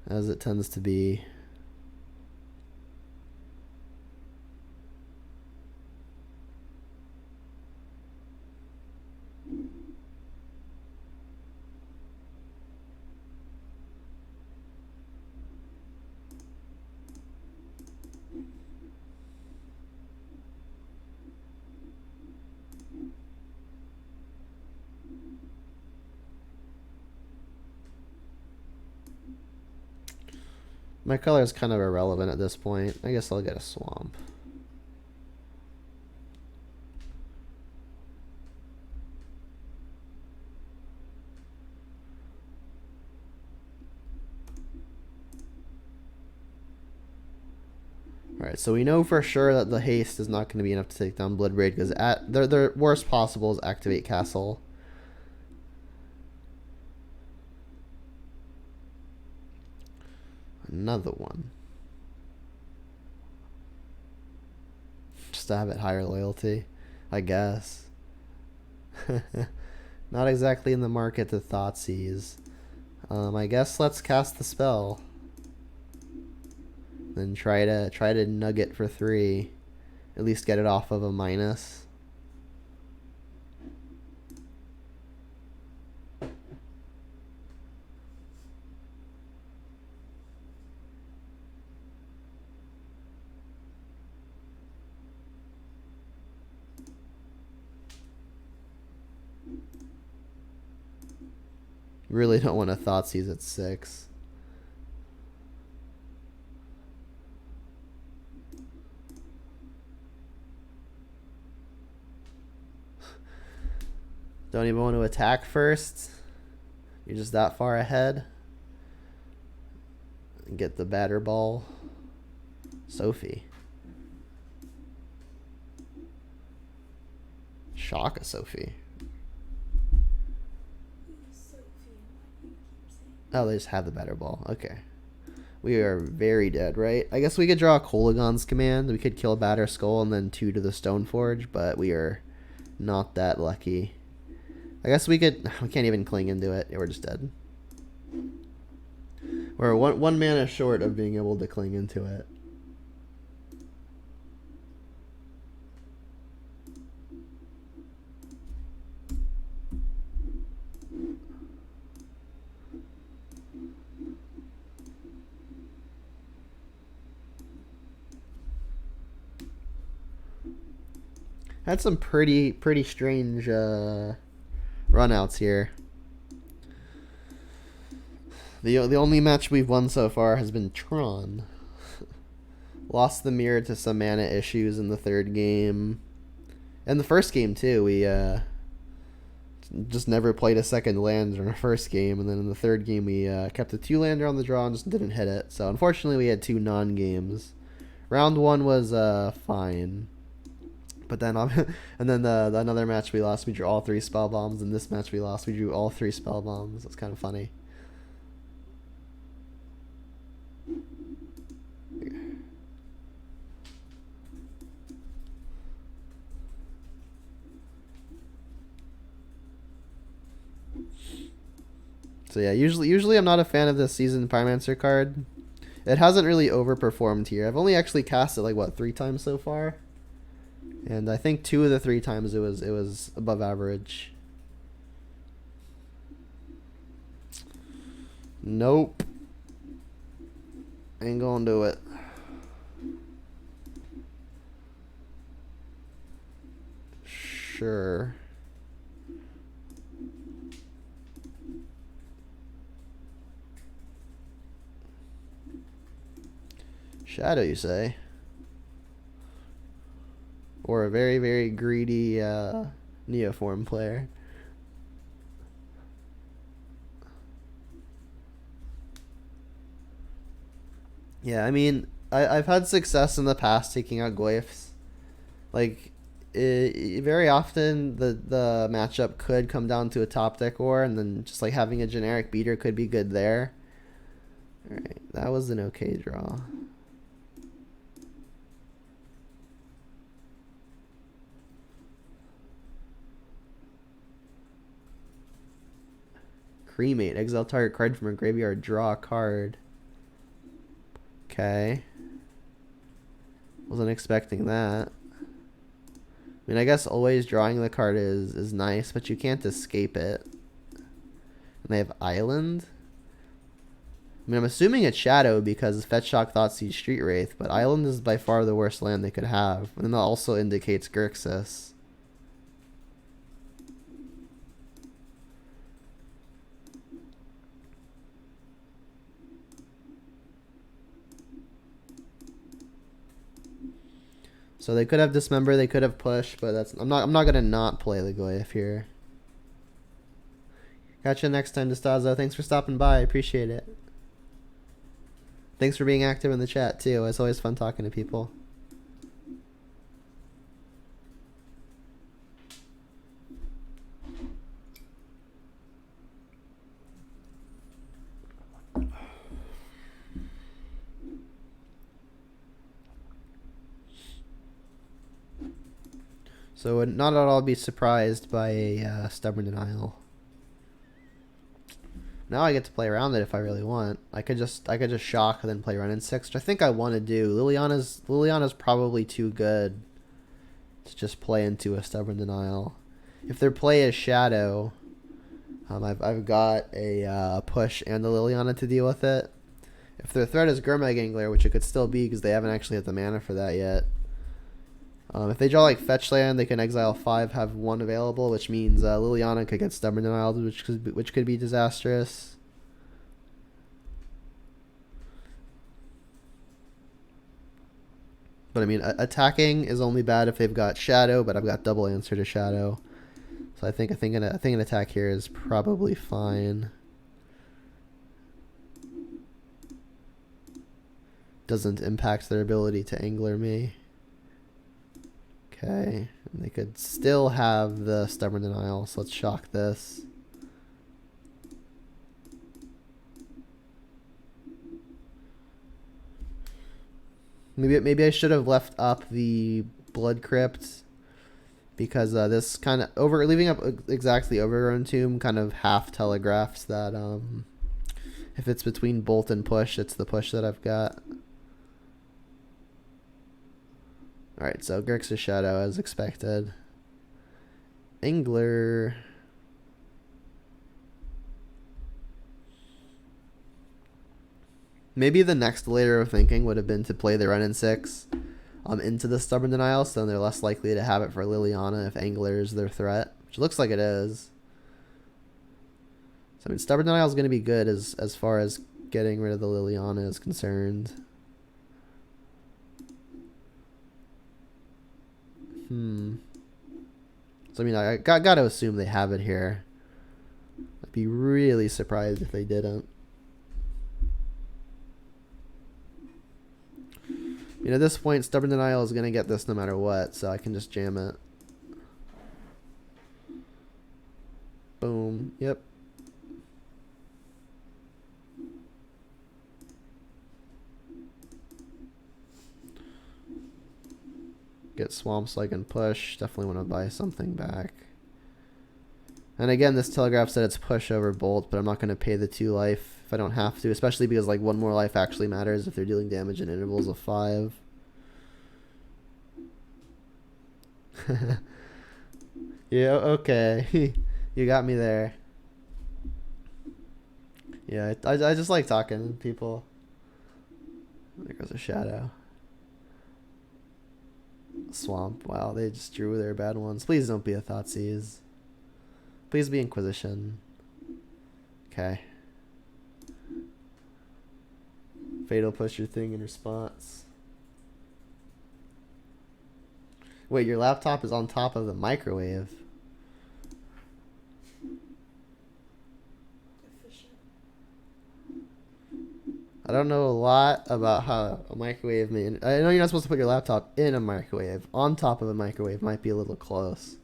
as it tends to be. My color is kind of irrelevant at this point. I guess I'll get a swamp. Alright, so we know for sure that the haste is not going to be enough to take down Bloodbraid, because at their worst possible is activate castle. Another one. Just to have it higher loyalty, I guess. Not exactly in the market to Thoughtseize. I guess let's cast the spell. Then try to nugget for 3. At least get it off of a minus. Really don't want to Thoughtseize at 6. Don't even want to attack first. You're just that far ahead. And get the batter ball. Sophie. Shock a Sophie. Oh, they just have the batter ball. Okay. We are very dead, right? I guess we could draw a Kolagon's command. We could kill Batter Skull and then 2 to the Stoneforge, but we are not that lucky. I guess we could... We can't even cling into it. We're just dead. We're one mana short of being able to cling into it. Had some pretty strange runouts here. The only match we've won so far has been Tron. Lost the mirror to some mana issues in the third game. And the first game, too. We just never played a second land in our first game. And then in the third game, we kept a 2-lander on the draw and just didn't hit it. So unfortunately, we had 2 non-games. Round 1 was fine. But then, and then another match we lost, we drew all 3 spell bombs. And this match we lost, we drew all 3 spell bombs. It's kind of funny. So yeah, usually I'm not a fan of this seasoned Pyromancer card. It hasn't really overperformed here. I've only actually cast it like what 3 times so far, and I think 2 of the 3 times it was above average. Nope, ain't gonna do it. Sure. Shadow, you say? Or a very, very greedy Neoform player. Yeah, I mean, I've had success in the past taking out Glyphs. Like, very often the matchup could come down to a top deck war, and then just like having a generic beater could be good there. Alright, that was an okay draw. Cremate. Exile target card from a graveyard. Draw a card. Okay. Wasn't expecting that. I mean, I guess always drawing the card is nice, but you can't escape it. And they have Island. I mean, I'm assuming it's Shadow because Fetch Shock, Thoughtseize, Street Wraith, but Island is by far the worst land they could have. And that also indicates Grixis. So they could have Dismember, they could have Push, but that's I'm not gonna not play the Glyph here. Catch you next time, Distazo. Thanks for stopping by. I appreciate it. Thanks for being active in the chat too. It's always fun talking to people. So would not at all be surprised by a Stubborn Denial. Now I get to play around it if I really want. I could just shock and then play Run in 6, which I think I want to do. Liliana's probably too good to just play into a Stubborn Denial. If their play is Shadow, I've got a Push and the Liliana to deal with it. If their threat is Gurmag Angler, which it could still be because they haven't actually had the mana for that yet. If they draw like Fetch Land, they can exile 5, have 1 available, which means Liliana could get Stubborn Denial, which could be disastrous. But I mean, attacking is only bad if they've got Shadow, but I've got double answer to Shadow, so I think an attack here is probably fine. Doesn't impact their ability to Angler me. Okay, and they could still have the Stubborn Denial, so let's shock this. Maybe I should have left up the Blood Crypt, because this kind of leaving up exactly Overgrown Tomb kind of half telegraphs that if it's between Bolt and Push, it's the Push that I've got. Alright, so Grixis Shadow as expected. Angler. Maybe the next layer of thinking would have been to play the Run in 6 into the Stubborn Denial, so then they're less likely to have it for Liliana if Angler is their threat, which looks like it is. So I mean, Stubborn Denial is going to be good as far as getting rid of the Liliana is concerned. So I mean, I got to assume they have it here. I'd be really surprised if they didn't. You know, at this point, Stubborn Denial is going to get this no matter what, so I can just jam it. Boom. Yep. Get Swamp so I can push. Definitely want to buy something back. And again, this telegraph said it's push over bolt, but I'm not going to pay the 2 life if I don't have to, especially because like 1 more life actually matters if they're dealing damage in intervals of 5. Yeah, okay. You got me there. Yeah, I just like talking to people. There goes a shadow. Swamp. Wow, they just drew their bad ones. Please don't be a Thoughtseize. Please be Inquisition. Okay. Fatal push your thing in response. Wait, your laptop is on top of the microwave. Efficient. I don't know a lot about how a microwave may... I know you're not supposed to put your laptop in a microwave. On top of a microwave might be a little close.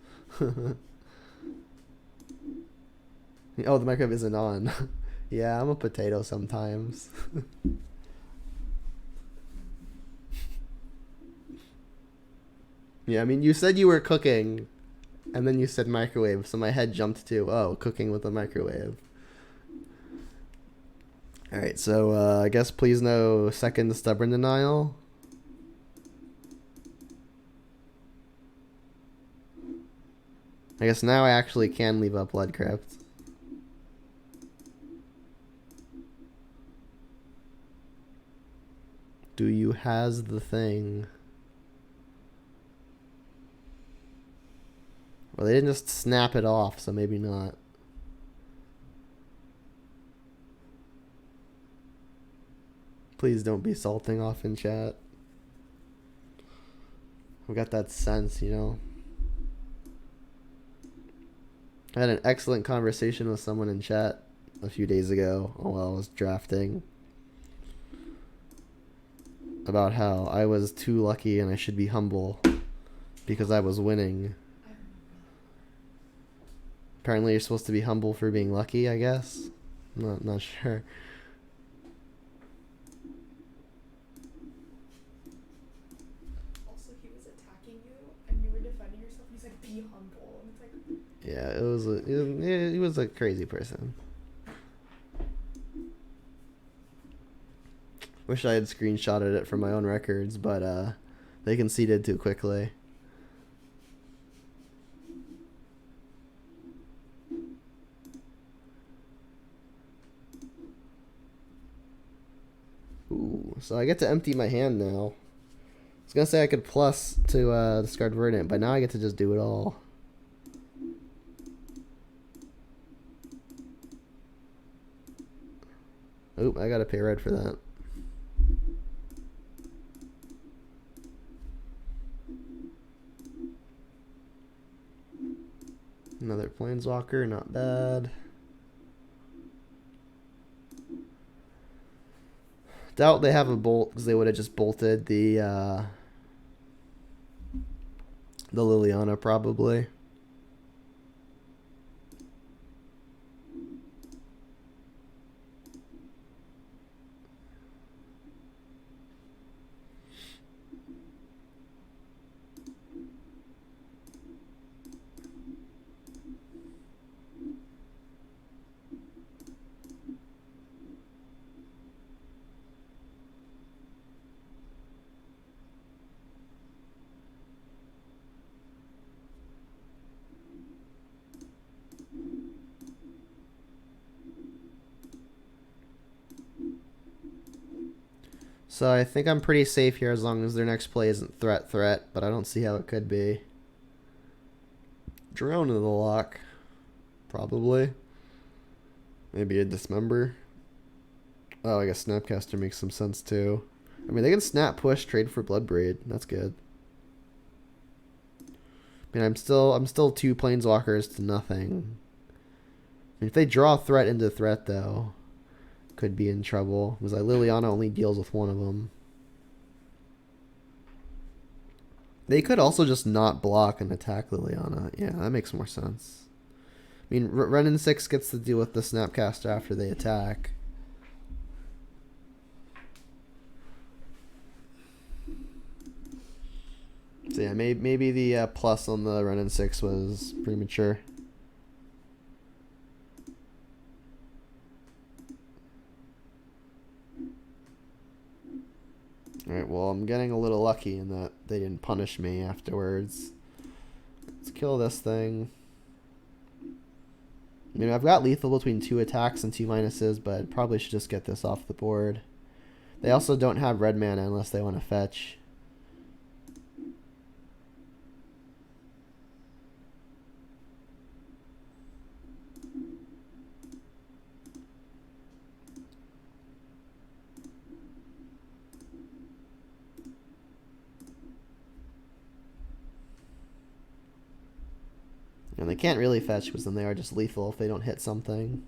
Oh, the microwave isn't on. Yeah, I'm a potato sometimes. Yeah, I mean, you said you were cooking, and then you said microwave, so my head jumped to, oh, cooking with a microwave. Alright, so I guess please no second Stubborn Denial. I guess now I actually can leave up Blood Crypt. Do you has the thing? Well, they didn't just snap it off, so maybe not. Please don't be salting off in chat. I've got that sense, you know. I had an excellent conversation with someone in chat a few days ago while I was drafting about how I was too lucky and I should be humble because I was winning. Apparently you're supposed to be humble for being lucky, I guess. Not sure. Also, he was attacking you and you were defending yourself. He's like, be humble. And it's like... Yeah, he was a crazy person. Wish I had screenshotted it for my own records, but they conceded too quickly. Ooh, so I get to empty my hand now. I was gonna say I could plus to discard Verdant, but now I get to just do it all. Oop, I gotta pay red for that. Another Planeswalker, not bad. Doubt they have a bolt because they would have just bolted the Liliana probably. So I think I'm pretty safe here as long as their next play isn't threat, but I don't see how it could be. Drone into the lock. Probably. Maybe a Dismember. Oh, I guess Snapcaster makes some sense too. I mean, they can snap, push, trade for Bloodbraid. That's good. I mean, I'm still 2 planeswalkers to nothing. I mean, if they draw threat into threat, though, could be in trouble. Because like Liliana only deals with one of them. They could also just not block and attack Liliana. Yeah, that makes more sense. I mean, Renin 6 gets to deal with the Snapcaster after they attack. So yeah, maybe the plus on the Renin 6 was premature. Alright, well, I'm getting a little lucky in that they didn't punish me afterwards. Let's kill this thing. I mean, I've got lethal between 2 attacks and 2 minuses, but probably should just get this off the board. They also don't have red mana unless they want to fetch. And they can't really fetch because then they are just lethal if they don't hit something.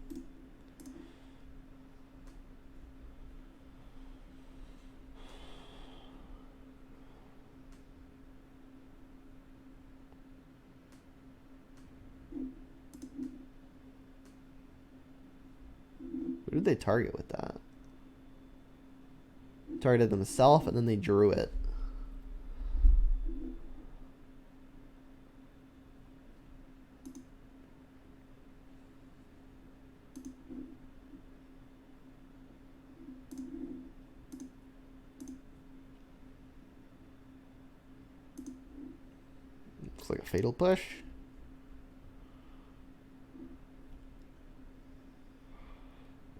Who did they target with that? Targeted themselves and then they drew it. Looks like a fatal push.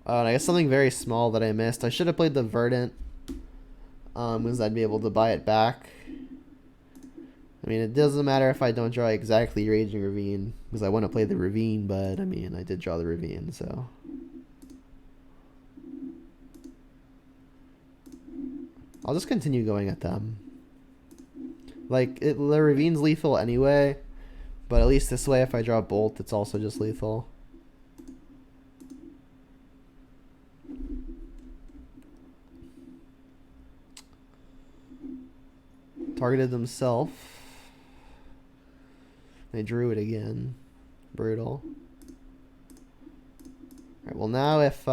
And I guess something very small that I missed. I should have played the Verdant. Because I'd be able to buy it back. I mean, it doesn't matter if I don't draw exactly Raging Ravine. Because I want to play the Ravine, but I mean, I did draw the Ravine, so. I'll just continue going at them. Like, the Ravine's lethal anyway. But at least this way, if I draw Bolt, it's also just lethal. Targeted themselves. They drew it again. Brutal. Alright, well now if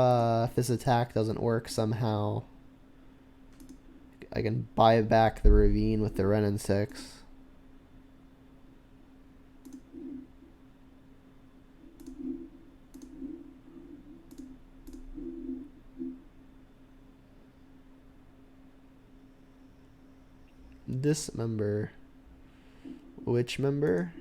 this attack doesn't work somehow, I can buy back the Ravine with the Renin 6. Dismember. Which member?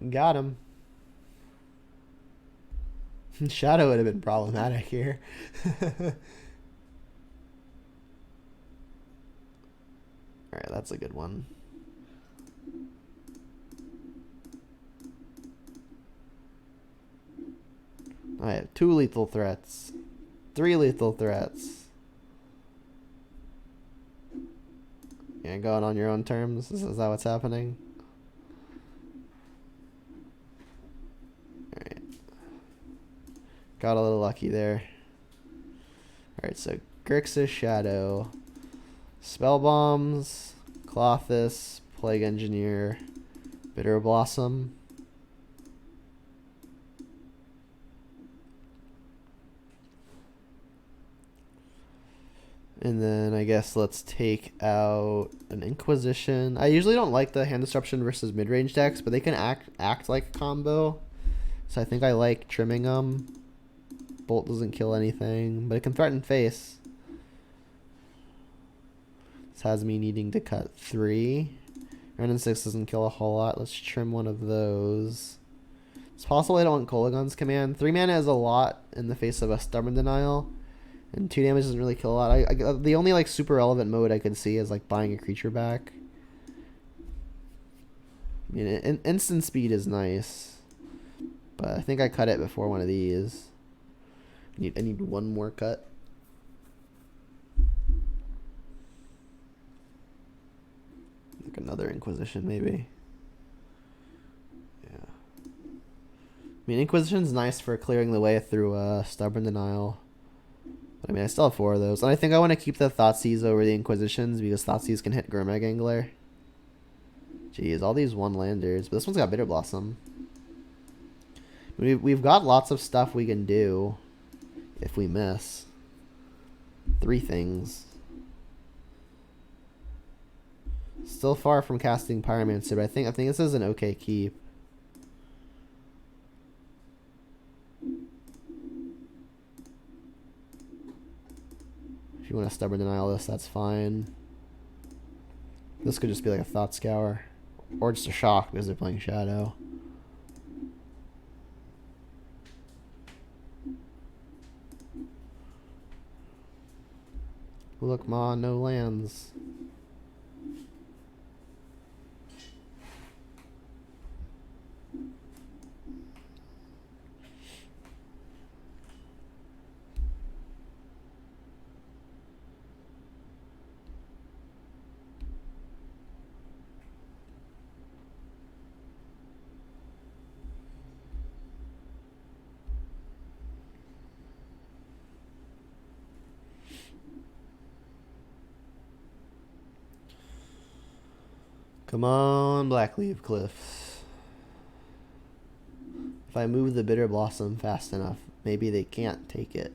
Got him. Shadow would have been problematic here. Alright, that's a good one. I have 2 lethal threats. 3 lethal threats. Yeah, going on your own terms? Is that what's happening? Alright. Got a little lucky there. Alright, so Grixis Shadow. Spell Bombs, Clothis, Plague Engineer, Bitterblossom. And then I guess let's take out an Inquisition. I usually don't like the Hand Disruption versus Midrange decks, but they can act like a combo. So I think I like trimming them. Bolt doesn't kill anything, but it can threaten face. Has me needing to cut 3. Renin 6 doesn't kill a whole lot. Let's trim one of those. It's possible I don't want Kolaghan's Command. 3 mana is a lot in the face of a Stubborn Denial. And 2 damage doesn't really kill a lot. The only like super relevant mode I could see is like buying a creature back. I mean, instant speed is nice, but I think I cut it before one of these. I need one more cut. Like another Inquisition, maybe. Yeah. I mean, Inquisition's nice for clearing the way through Stubborn Denial. But I mean, I still have 4 of those. And I think I want to keep the Thoughtseize over the Inquisitions because Thoughtseize can hit Gurmag Angler. Jeez, all these one-landers. But this one's got Bitterblossom. We've got lots of stuff we can do if we miss. 3 things. Still far from casting Pyromancer, but I think this is an okay keep. If you want to Stubborn Denial this, that's fine. This could just be like a Thought Scour. Or just a Shock because they're playing Shadow. Look, Ma, no lands. Come on, Blackleaf Cliffs. If I move the Bitterblossom fast enough, maybe they can't take it.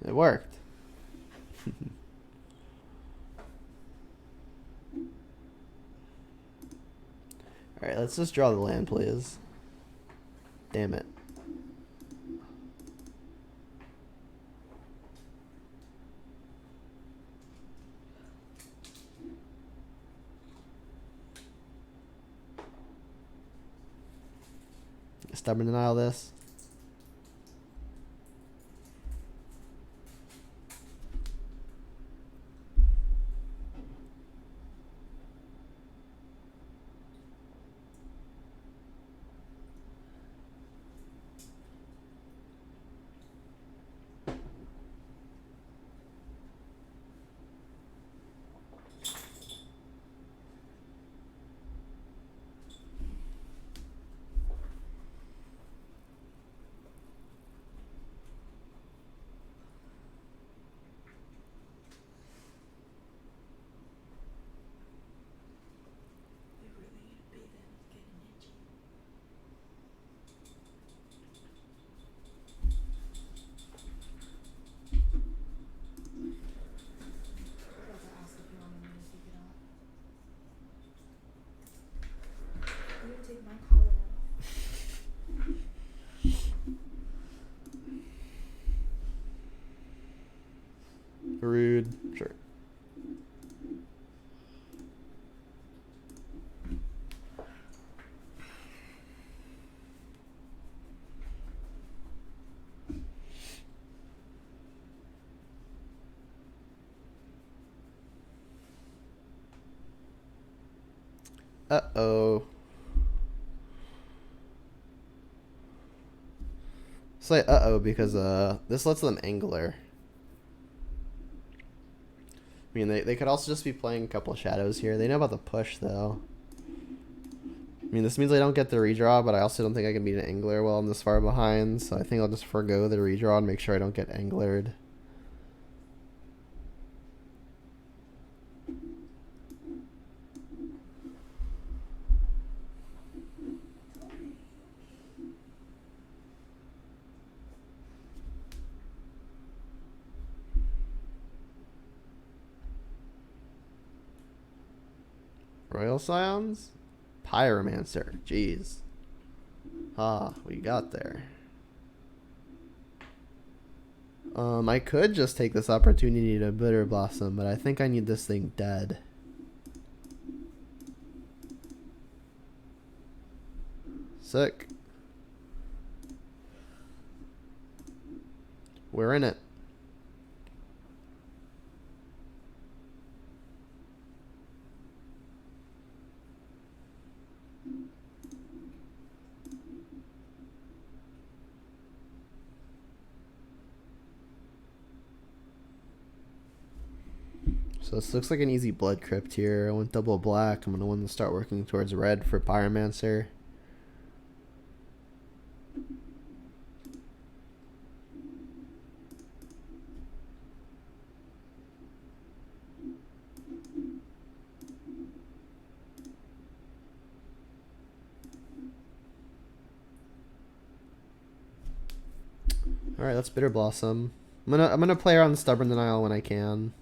It worked. Alright, let's just draw the land, please. Damn it. Stubborn Denial this. Rude. Sure. Uh-oh. Say uh-oh because this lets them angler. I mean, they could also just be playing a couple of shadows here. They know about the push, though. I mean, this means I don't get the redraw, but I also don't think I can beat an angler while I'm this far behind, so I think I'll just forego the redraw and make sure I don't get anglered. Royal Scions? Pyromancer. Jeez. Ah, we got there. I could just take this opportunity to Bitterblossom, but I think I need this thing dead. Sick. We're in it. So this looks like an easy blood crypt here. I went double black. I'm going to want to start working towards red for Pyromancer. Alright, that's Bitterblossom. I'm gonna play around Stubborn Denial when I can.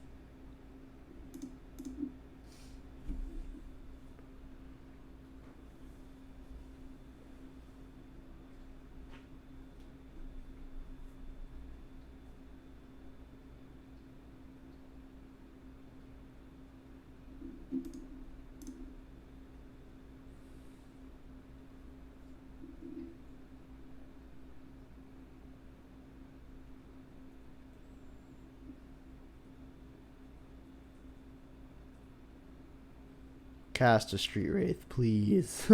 Cast a Street Wraith, please.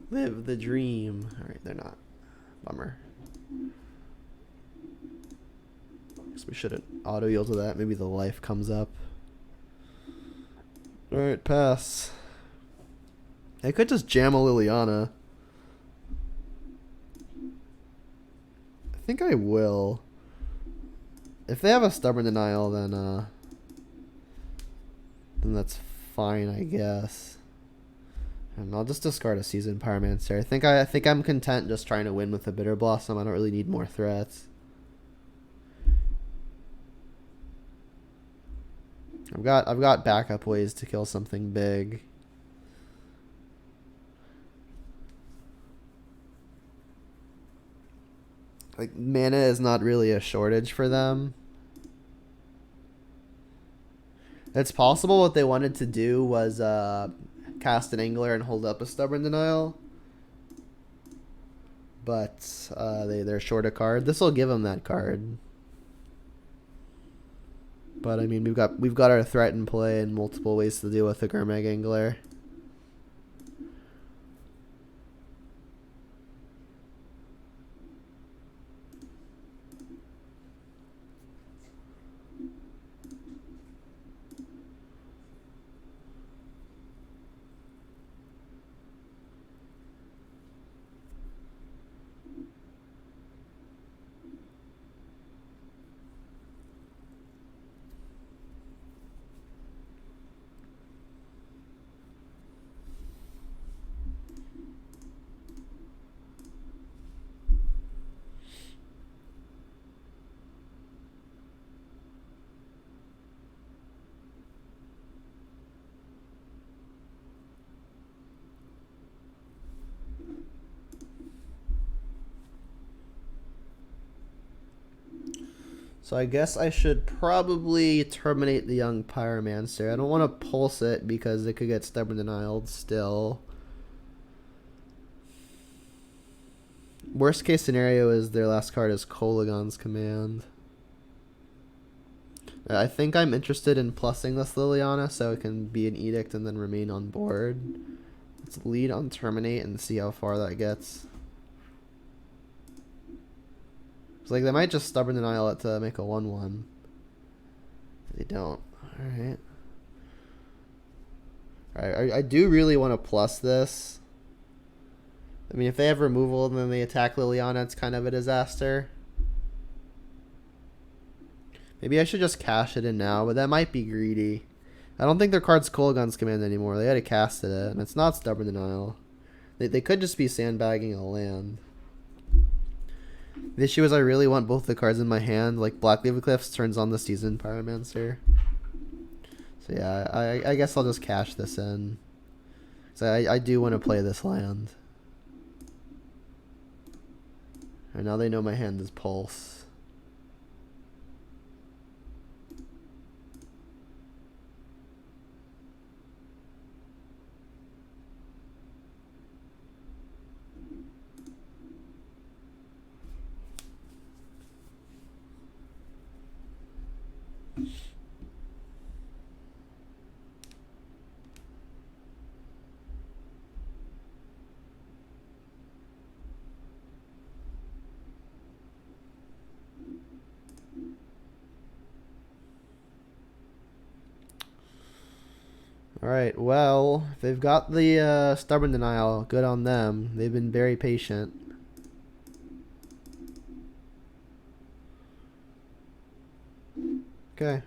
Live the dream. Alright, they're not. Bummer. Guess we shouldn't auto yield to that. Maybe the life comes up. Alright, pass. I could just jam a Liliana. I think I will. If they have a Stubborn Denial, then that's fine, I guess. And I'll just discard a Seasoned Pyromancer. I think I'm content just trying to win with a Bitterblossom. I don't really need more threats. I've got backup ways to kill something big. Like, mana is not really a shortage for them. It's possible what they wanted to do was cast an Angler and hold up a Stubborn Denial. But they're short a card. This will give them that card. But I mean, we've got our threat in play and multiple ways to deal with the Gurmag Angler. So I guess I should probably terminate the young Pyromancer. I don't want to pulse it because it could get Stubborn Denialed still. Worst case scenario is their last card is Kolagon's Command. I think I'm interested in plussing this Liliana so it can be an Edict and then remain on board. Let's lead on Terminate and see how far that gets. It's like they might just Stubborn Denial it to make a 1/1. They don't. Alright. Alright, I do really want to plus this. I mean, if they have removal and then they attack Liliana, it's kind of a disaster. Maybe I should just cash it in now, but that might be greedy. I don't think their card's Kolagon's Command anymore. They had to cast it, and it's not Stubborn Denial. They could just be sandbagging a land. The issue is I really want both the cards in my hand. Like, Black Leaf Eclipse turns on the Seasoned Pyromancer. So yeah, I guess I'll just cash this in. So I do want to play this land. And now they know my hand is Pulse. Alright, well, if they've got the Stubborn Denial, good on them. They've been very patient. Okay.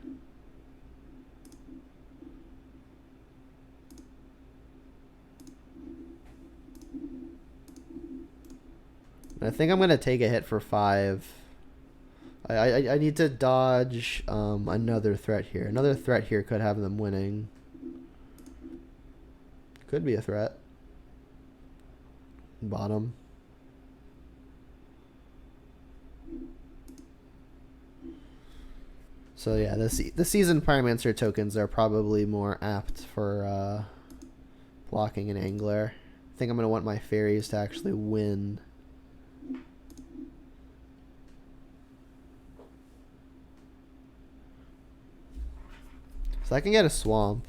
I think I'm going to take a hit for 5. I need to dodge another threat here. Another threat here could have them winning. Could be a threat. Bottom. So yeah, the Seasoned Pyromancer tokens are probably more apt for blocking an Angler. I think I'm going to want my fairies to actually win. So I can get a Swamp.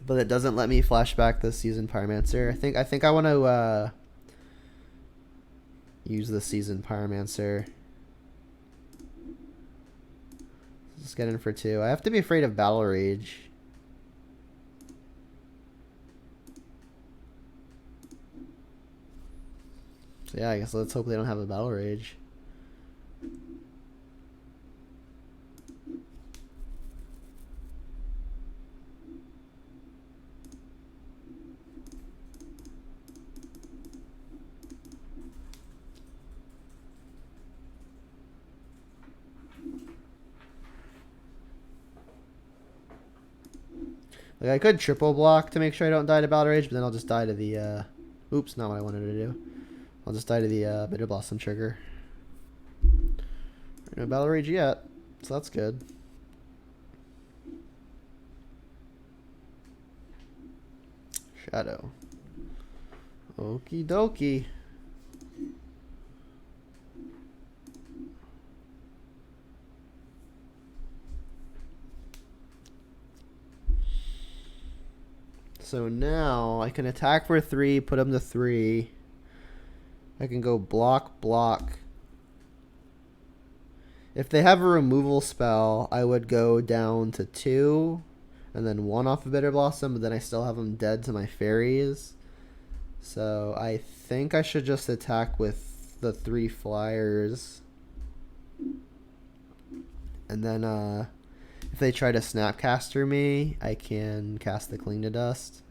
But it doesn't let me flashback the Seasoned Pyromancer. I think I want to use the Seasoned Pyromancer. Let's get in for 2. I have to be afraid of Battle Rage. So yeah, I guess let's hope they don't have a Battle Rage. Like, I could triple block to make sure I don't die to Battle Rage, but then I'll just die to the, oops, not what I wanted to do. I'll just die to the, Bitterblossom trigger. No Battle Rage yet, so that's good. Shadow. Okie dokie. So now I can attack for 3, put them to 3. I can go block, block. If they have a removal spell, I would go down to 2 and then 1 off of Bitterblossom, but then I still have them dead to my fairies. So I think I should just attack with the 3 flyers. And then if they try to Snapcaster me, I can cast the Cling to Dust.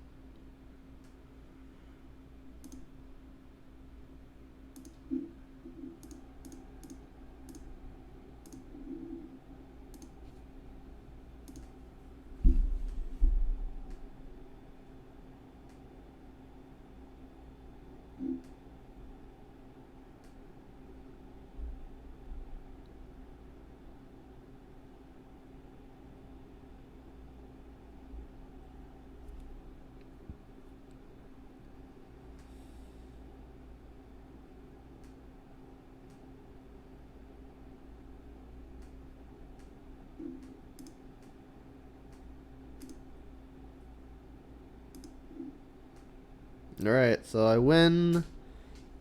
Alright, so I win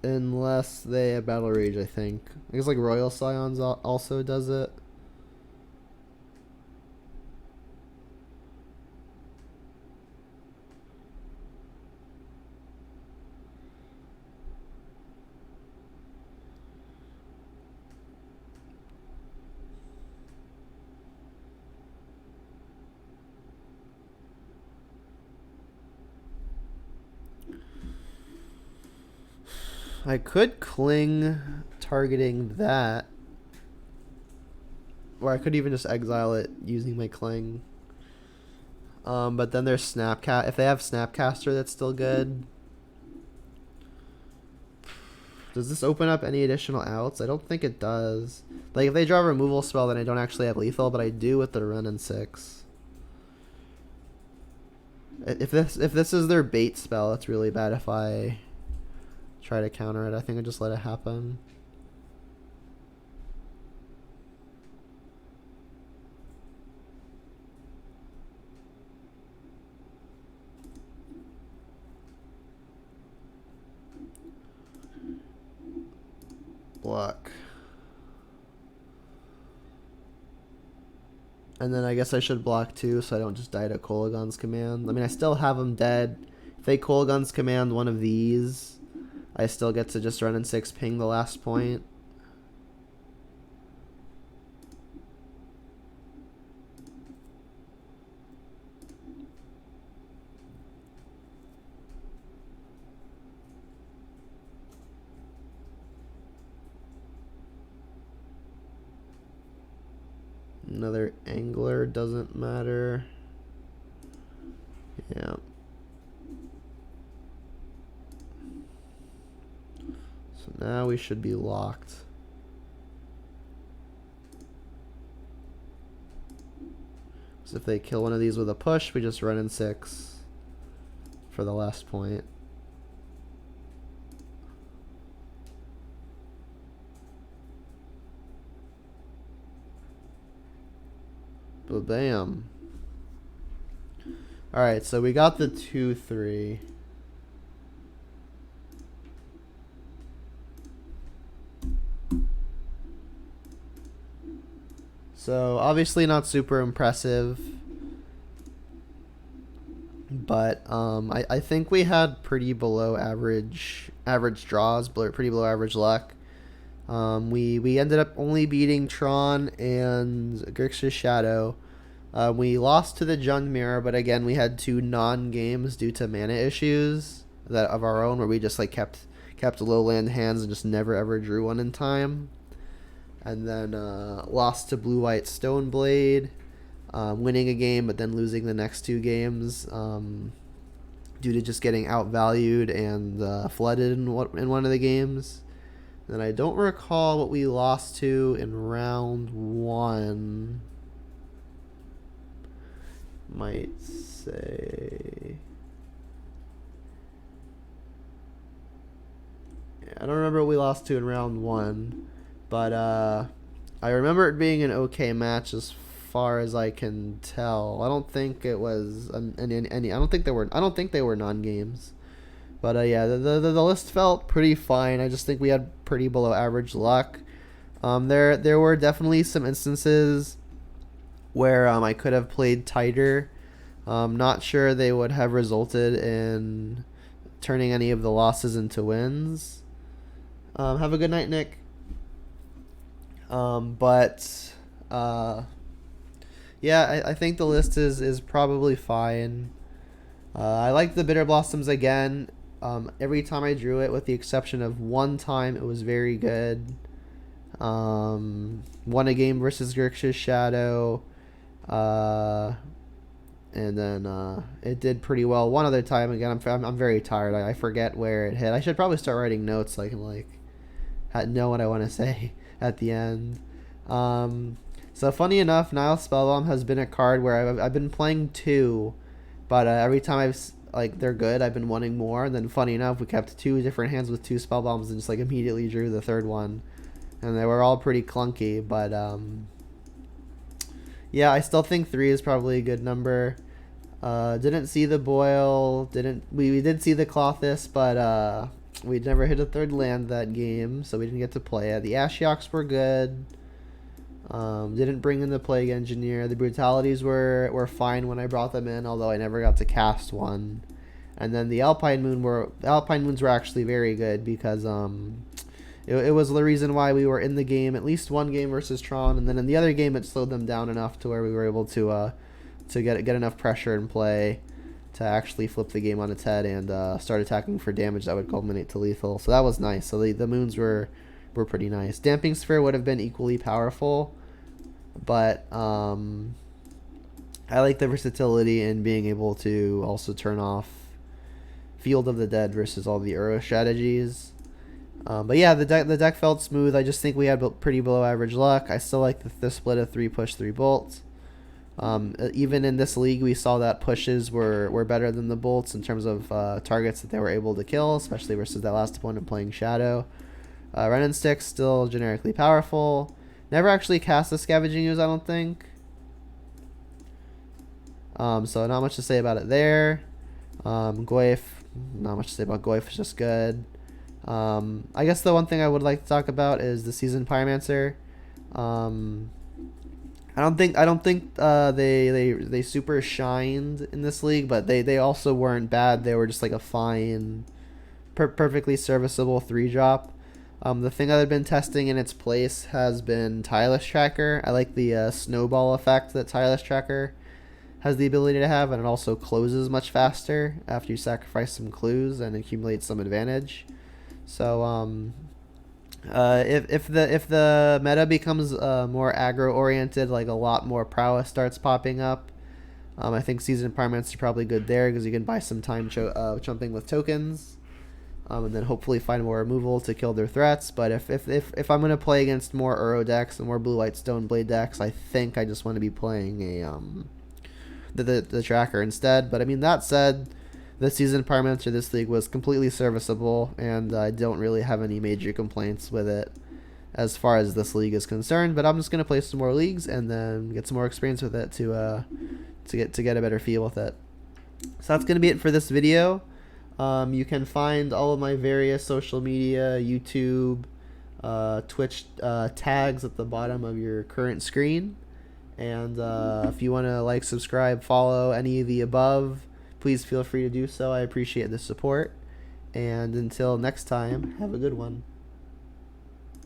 unless they have Battle Rage, I think. I guess like Royal Scions also does it. I could Cling targeting that. Or I could even just exile it using my Cling. But then there's Snapcast. If they have Snapcaster, that's still good. Does this open up any additional outs? I don't think it does. Like, if they draw a removal spell, then I don't actually have lethal, but I do with the Run and 6. If this is their bait spell, it's really bad if I try to counter it. I think I just let it happen. Block. And then I guess I should block 2 so I don't just die to Kolaghan's command. I mean, I still have him dead. If they Kolaghan's command one of these, I still get to just run in 6 ping the last point. Another angler doesn't matter. Yeah. So now we should be locked. So if they kill one of these with a push, we just run in 6 for the last point. Bam. Alright, so we got the 2-3. So obviously not super impressive. But I think we had pretty below average draws, pretty below average luck. We ended up only beating Tron and Grixis Shadow. We lost to the Jund Mirror, but again, we had 2 non-games due to mana issues that of our own, where we just like kept low land hands and just never ever drew one in time. And then lost to Blue-White Stoneblade, winning a game but then losing the next 2 games due to just getting outvalued and flooded in one of the games. And I don't recall what we lost to in round 1. Might say... Yeah, I don't remember what we lost to in round 1. But I remember it being an okay match as far as I can tell. I don't think it was any. I don't think they were non-games. But yeah, the list felt pretty fine. I just think we had pretty below average luck. There were definitely some instances where I could have played tighter. Not sure they would have resulted in turning any of the losses into wins. Have a good night, Nick. Yeah, I think the list is probably fine. I like the Bitterblossoms again. Every time I drew it, with the exception of one time, it was very good. Won a game versus Grixis Shadow. And then it did pretty well one other time. Again, I'm very tired. I forget where it hit. I should probably start writing notes so I can know what I want to say at the end. So funny enough, Nile Spellbomb has been a card where I've been playing 2, but every time they're good, I've been wanting more. And then funny enough, we kept 2 different hands with 2 Spellbombs and just immediately drew the 3rd one, and they were all pretty clunky. But yeah, I still think 3 is probably a good number. Didn't see the Boil. We did see the Clothis, but we never hit a 3rd land that game, so we didn't get to play it. The Ashioks were good. Didn't bring in the Plague Engineer. The Brutalities were fine when I brought them in, although I never got to cast one. And then the Alpine Moons were actually very good because it was the reason why we were in the game, at least one game versus Tron, and then in the other game it slowed them down enough to where we were able to get enough pressure in play to actually flip the game on its head and start attacking for damage that would culminate to lethal. So that was nice. So the moons were pretty nice. Damping Sphere would have been equally powerful, but I like the versatility in being able to also turn off Field of the Dead versus all the Uro strategies. But yeah, the deck felt smooth. I just think we had pretty below average luck. I still like the split of 3 push 3 bolts. Even in this league, we saw that pushes were better than the bolts in terms of targets that they were able to kill, especially versus that last opponent playing Shadow. Renin Stick still generically powerful. Never actually cast the Scavenging Ooze, I don't think. So not much to say about it there. Goyf, not much to say about Goyf. It's just good. I guess the one thing I would like to talk about is the Seasoned Pyromancer. I don't think they super shined in this league, but they also weren't bad. They were just like a fine, perfectly serviceable 3-drop. The thing that I've been testing in its place has been Tireless Tracker. I like the snowball effect that Tireless Tracker has the ability to have, and it also closes much faster after you sacrifice some clues and accumulate some advantage. So if the meta becomes more aggro oriented, like a lot more prowess starts popping up, I think Seasoned Pyromancer is probably good there because you can buy some time jumping with tokens, and then hopefully find more removal to kill their threats. But if I'm gonna play against more Uro decks and more Blue White Stoneblade decks, I think I just want to be playing the tracker instead. But I mean, that said, the Seasoned Pyromancer this league was completely serviceable, and I don't really have any major complaints with it as far as this league is concerned. But I'm just gonna play some more leagues and then get some more experience with it to get a better feel with it. So that's gonna be it for this video. You can find all of my various social media, YouTube, Twitch tags at the bottom of your current screen. And if you want to like, subscribe, follow any of the above, please feel free to do so. I appreciate the support. And until next time, have a good one.